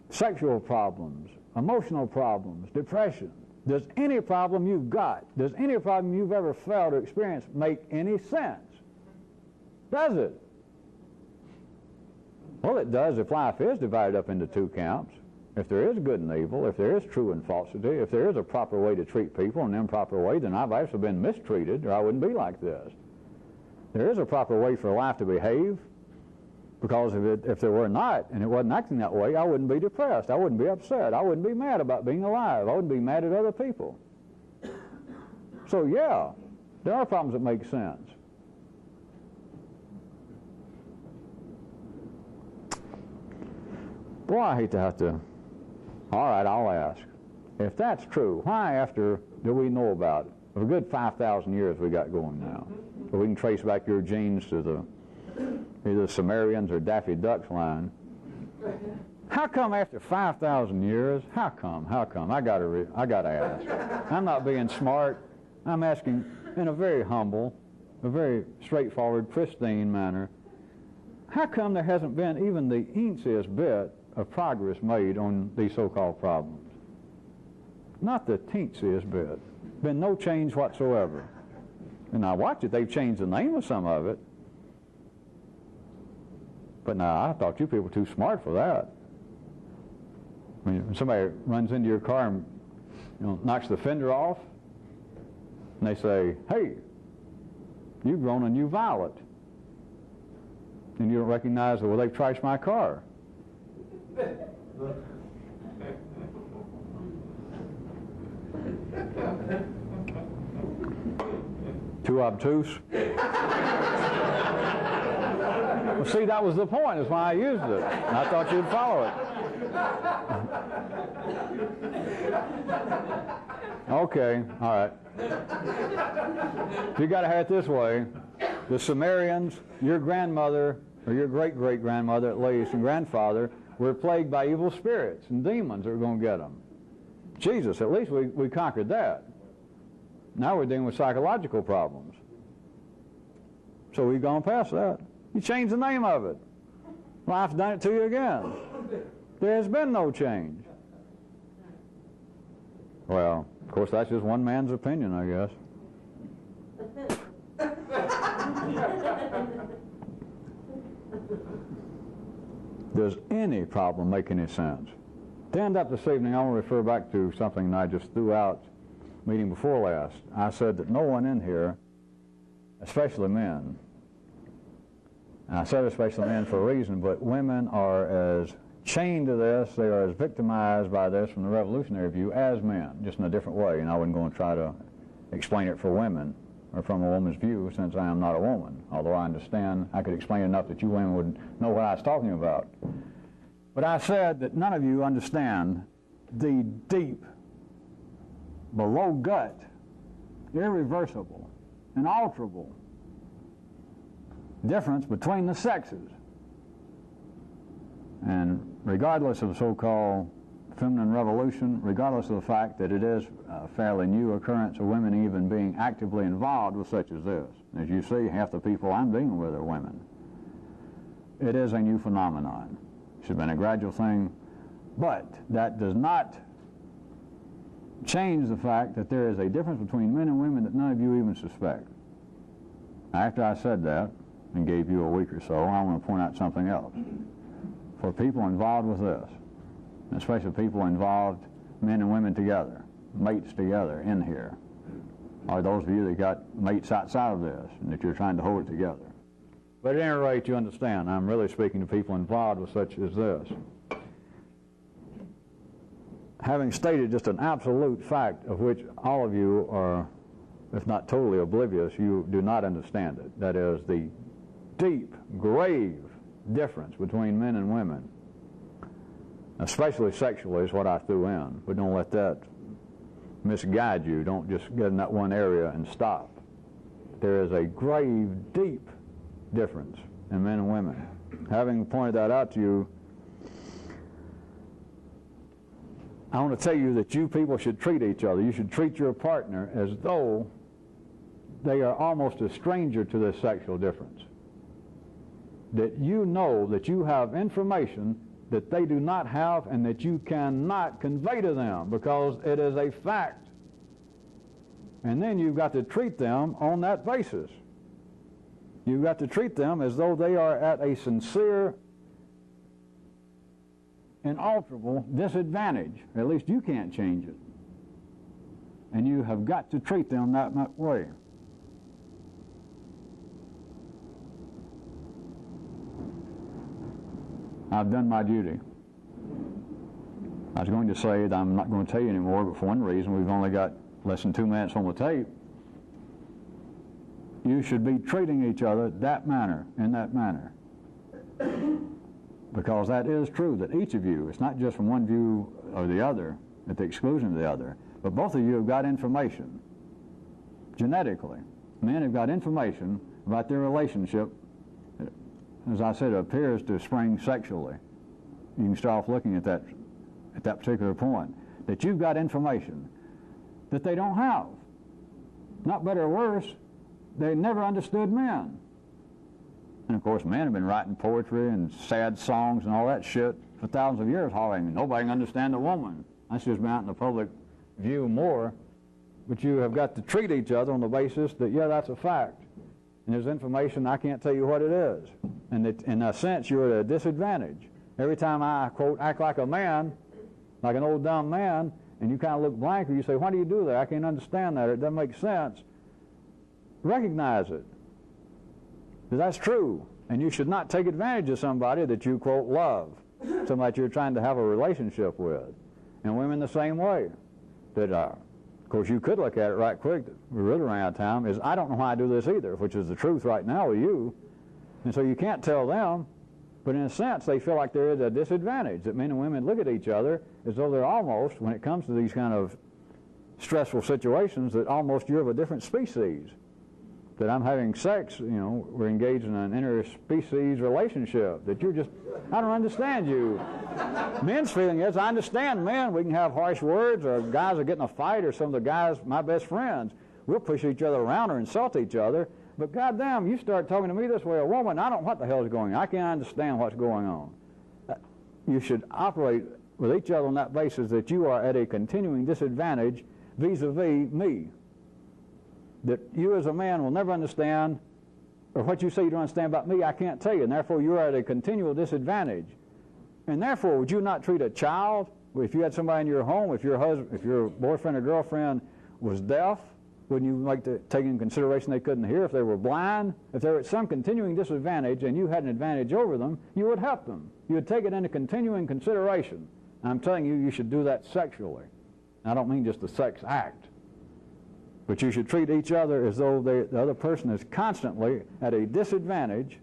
sexual problems, emotional problems, depression, does any problem you've got, does any problem you've ever felt or experienced make any sense? Does it? Well, it does if life is divided up into two camps. If there is good and evil, if there is true and falsity, if there is a proper way to treat people and an improper way, then I've actually been mistreated, or I wouldn't be like this. There is a proper way for life to behave, because if there were not, and it wasn't acting that way, I wouldn't be depressed, I wouldn't be upset, I wouldn't be mad about being alive, I wouldn't be mad at other people. So yeah, there are problems that make sense. Boy, I hate to have to. All right, I'll ask. If that's true, why after do we know about it? For a good 5,000 years we got going now. So we can trace back your genes to either Sumerians or Daffy Duck's line. How come after 5,000 years? How come? I gotta ask. I'm not being smart. I'm asking in a very humble, a very straightforward, pristine manner. How come there hasn't been even the teensiest bit of progress made on these so-called problems? Not the teensiest bit. Been no change whatsoever. And I watch it, they've changed the name of some of it. But now, I thought you people were too smart for that. I mean, when somebody runs into your car and knocks the fender off, and they say, hey, you've grown a new violet. And you don't recognize, well, they've trashed my car. Too obtuse? Well, see, that was the point. That's why I used it. And I thought you'd follow it. Okay, all right. You got to have it this way. The Sumerians, your grandmother, or your great-great-grandmother at least, and grandfather, were plagued by evil spirits and demons that were going to get them. Jesus, at least we conquered that. Now we're dealing with psychological problems. So we've gone past that. You changed the name of it. Life's done it to you again. There has been no change. Well, of course, that's just one man's opinion, I guess. Does any problem make any sense? To end up this evening, I want to refer back to something that I just threw out meeting before last. I said that no one in here, especially men, and I said especially men for a reason, but women are as chained to this, they are as victimized by this from the revolutionary view as men, just in a different way. And I wasn't going to try to explain it for women or from a woman's view, since I am not a woman, although I understand I could explain enough that you women would know what I was talking about. But I said that none of you understand the deep, below gut, irreversible, inalterable difference between the sexes. And regardless of the so-called feminine revolution, regardless of the fact that it is a fairly new occurrence of women even being actively involved with such as this. As you see, half the people I'm dealing with are women. It is a new phenomenon. It's been a gradual thing, but that does not change the fact that there is a difference between men and women that none of you even suspect. After I said that and gave you a week or so, I want to point out something else. For people involved with this, especially people involved, men and women together, mates together in here, or those of you that got mates outside of this and that you're trying to hold it together. But at any rate, you understand, I'm really speaking to people involved with such as this. Having stated just an absolute fact of which all of you are if not totally oblivious, you do not understand it. That is the deep, grave difference between men and women, especially sexually, is what I threw in. But don't let that misguide you. Don't just get in that one area and stop. There is a grave, deep difference in men and women. Having pointed that out to you, I want to tell you that you people should treat each other. You should treat your partner as though they are almost a stranger to this sexual difference. That you know that you have information that they do not have and that you cannot convey to them because it is a fact. And then you've got to treat them on that basis. You've got to treat them as though they are at a sincere, inalterable disadvantage. At least you can't change it. And you have got to treat them that way. I've done my duty. I was going to say that I'm not going to tell you anymore, but for one reason, we've only got less than 2 minutes on the tape. You should be treating each other in that manner. Because that is true, that each of you, it's not just from one view or the other, at the exclusion of the other, but both of you have got information, genetically. Men have got information about their relationship. As I said, it appears to spring sexually. You can start off looking at that particular point, that you've got information that they don't have. Not better or worse, they never understood men. And of course, men have been writing poetry and sad songs and all that shit for thousands of years, hollering, nobody can understand a woman. That's just been out in the public view more. But you have got to treat each other on the basis that, yeah, that's a fact. And there's information, I can't tell you what it is. And that, in a sense, you're at a disadvantage. Every time I, quote, act like a man, like an old dumb man, and you kind of look blank, or you say, why do you do that? I can't understand that. It doesn't make sense. Recognize it. Because that's true. And you should not take advantage of somebody that you, quote, love. Somebody that you're trying to have a relationship with. And women the same way. That of course, you could look at it right quick. We're really running out of time. Is I don't know why I do this either, which is the truth right now with you. And so you can't tell them, but in a sense, they feel like there is a disadvantage, that men and women look at each other as though they're almost, when it comes to these kind of stressful situations, that almost you're of a different species. That I'm having sex, you know, we're engaged in an interspecies relationship, that you're just, I don't understand you. Men's feeling is, I understand men, we can have harsh words, or guys are getting a fight, or some of the guys, my best friends, we'll push each other around or insult each other, but goddamn, you start talking to me this way, a woman, I don't know what the hell is going on. I can't understand what's going on. You should operate with each other on that basis, that you are at a continuing disadvantage vis-a-vis me. That you as a man will never understand, or what you say you don't understand about me, I can't tell you, and therefore you're at a continual disadvantage. And therefore, would you not treat a child, if you had somebody in your home, if your boyfriend or girlfriend was deaf, wouldn't you like to take into consideration they couldn't hear? If they were blind, if they were at some continuing disadvantage and you had an advantage over them, you would help them. You would take it into continuing consideration. I'm telling you, you should do that sexually. I don't mean just the sex act. But you should treat each other as though the other person is constantly at a disadvantage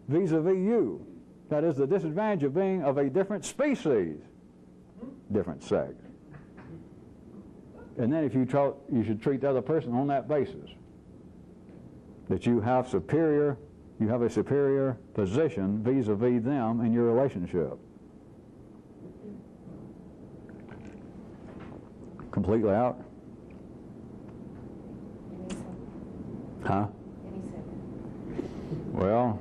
vis-a-vis you. That is the disadvantage of being of a different species, different sex. And then if you should treat the other person on that basis. That you have a superior position vis-a-vis them in your relationship. Completely out? Huh? Well,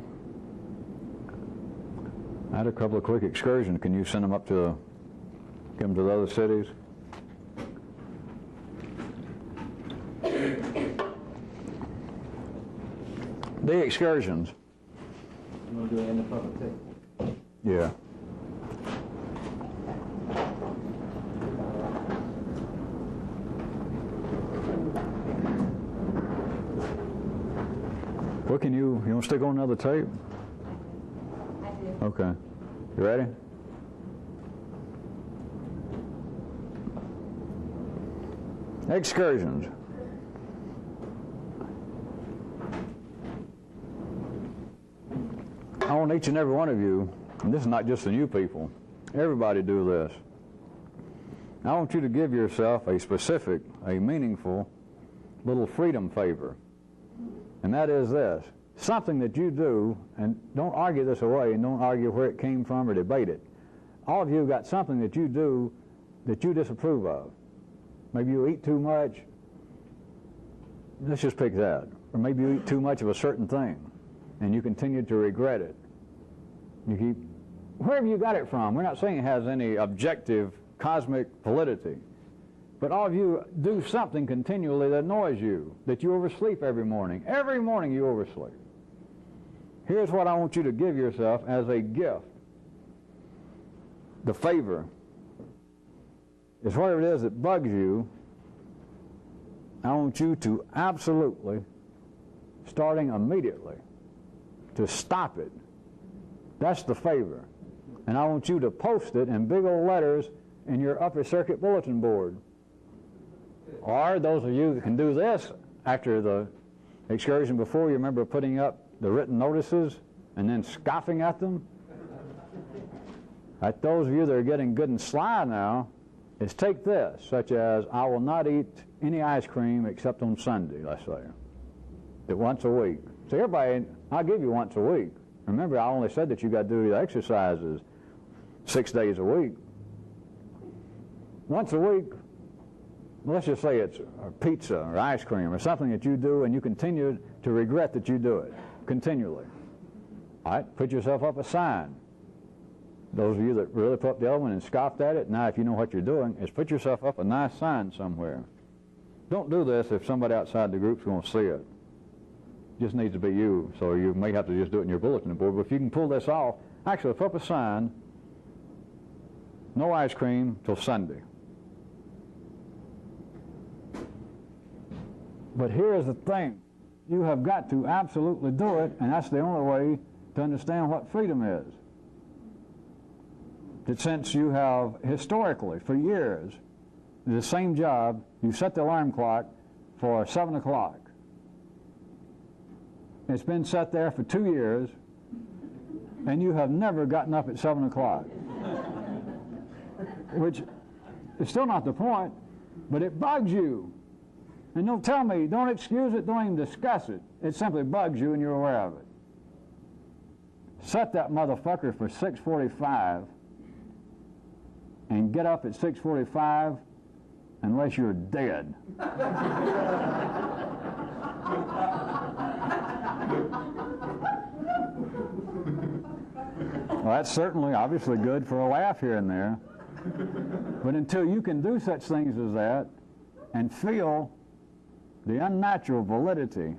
I had a couple of quick excursions. Can you send them up to, give them to the other cities? The excursions. You want to do it in the public too? Yeah. What can you want to stick on another tape? I do. Okay. You ready? Excursions. I want each and every one of you, and this is not just the new people, everybody do this. I want you to give yourself a specific, a meaningful little freedom favor. And that is this. Something that you do, and don't argue this away and don't argue where it came from or debate it. All of you have got something that you do that you disapprove of. Maybe you eat too much. Let's just pick that. Or maybe you eat too much of a certain thing and you continue to regret it. You keep, wherever you got it from, we're not saying it has any objective cosmic validity, but all of you do something continually that annoys you, that you oversleep every morning. Every morning you oversleep. Here's what I want you to give yourself as a gift. The favor is whatever it is that bugs you. I want you to absolutely, starting immediately, to stop it. That's the favor. And I want you to post it in big old letters in your upper circuit bulletin board. Or those of you that can do this, after the excursion before, you remember putting up the written notices and then scoffing at them? At those of you that are getting good and sly now, is take this, such as, I will not eat any ice cream except on Sunday, let's say. That once a week. So everybody, I'll give you once a week. Remember, I only said that you got to do your exercises 6 days a week. Once a week, let's just say it's a pizza or ice cream or something that you do and you continue to regret that you do it continually. All right, put yourself up a sign. Those of you that really put up the other one and scoffed at it, now if you know what you're doing, is put yourself up a nice sign somewhere. Don't do this if somebody outside the group's going to see it. It just needs to be you, so you may have to just do it in your bulletin board. But if you can pull this off, actually put up a sign, no ice cream till Sunday. But here's the thing. You have got to absolutely do it, and that's the only way to understand what freedom is. That since you have historically, for years, the same job, you set the alarm clock for 7 o'clock. It's been set there for 2 years, and you have never gotten up at 7 o'clock. Which is still not the point, but it bugs you. And don't tell me, don't excuse it, don't even discuss it. It simply bugs you and you're aware of it. Set that motherfucker for 6:45 and get up at 6:45 unless you're dead. Well, that's certainly, obviously good for a laugh here and there. But until you can do such things as that and feel the unnatural validity